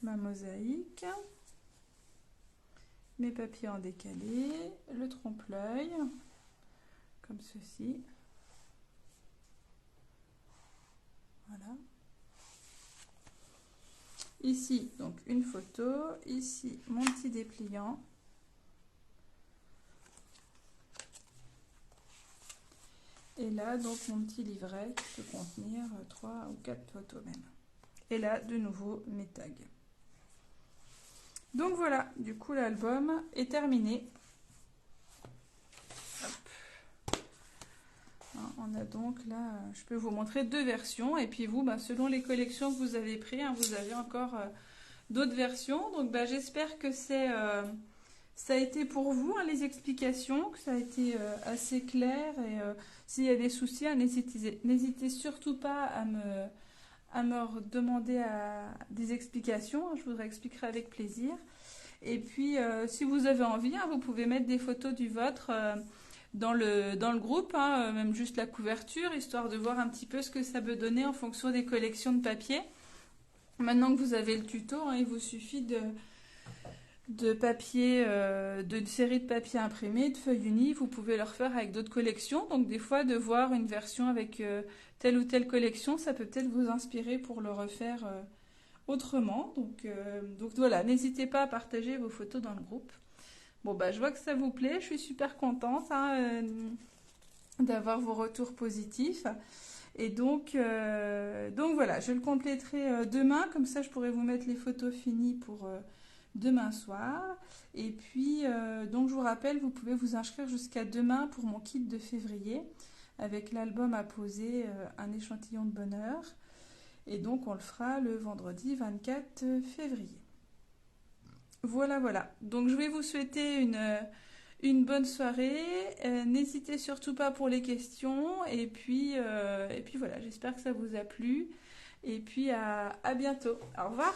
ma mosaïque, mes papiers en décalé, le trompe-l'œil, comme ceci. Voilà. Ici, donc une photo. Ici, mon petit dépliant. Et là, donc, mon petit livret qui peut contenir 3 ou 4 photos même. Et là, de nouveau, mes tags. Donc voilà, du coup, l'album est terminé. Hop. On a donc là, je peux vous montrer 2 versions. Et puis vous, selon les collections que vous avez prises, vous avez encore d'autres versions. Donc j'espère que ça a été pour vous, les explications, que ça a été assez clair. Et s'il y a des soucis, n'hésitez surtout pas à me demander des explications. Je vous expliquerai avec plaisir. Et puis, si vous avez envie, vous pouvez mettre des photos du vôtre dans le groupe, même juste la couverture, histoire de voir un petit peu ce que ça peut donner en fonction des collections de papier. Maintenant que vous avez le tuto, il vous suffit de papier, de série de papier imprimé, de feuilles unies. Vous pouvez le refaire avec d'autres collections. Donc des fois, de voir une version avec telle ou telle collection, ça peut peut-être vous inspirer pour le refaire autrement. Donc voilà, n'hésitez pas à partager vos photos dans le groupe. Bon, je vois que ça vous plaît. Je suis super contente d'avoir vos retours positifs. Et donc voilà, je le compléterai demain. Comme ça, je pourrai vous mettre les photos finies pour demain soir. Et puis, donc je vous rappelle, vous pouvez vous inscrire jusqu'à demain pour mon kit de février avec l'album à poser, un échantillon de bonheur. Et donc, on le fera le vendredi 24 février. Voilà. Donc, je vais vous souhaiter une bonne soirée. N'hésitez surtout pas pour les questions. Et puis voilà, j'espère que ça vous a plu. Et puis, à bientôt. Au revoir.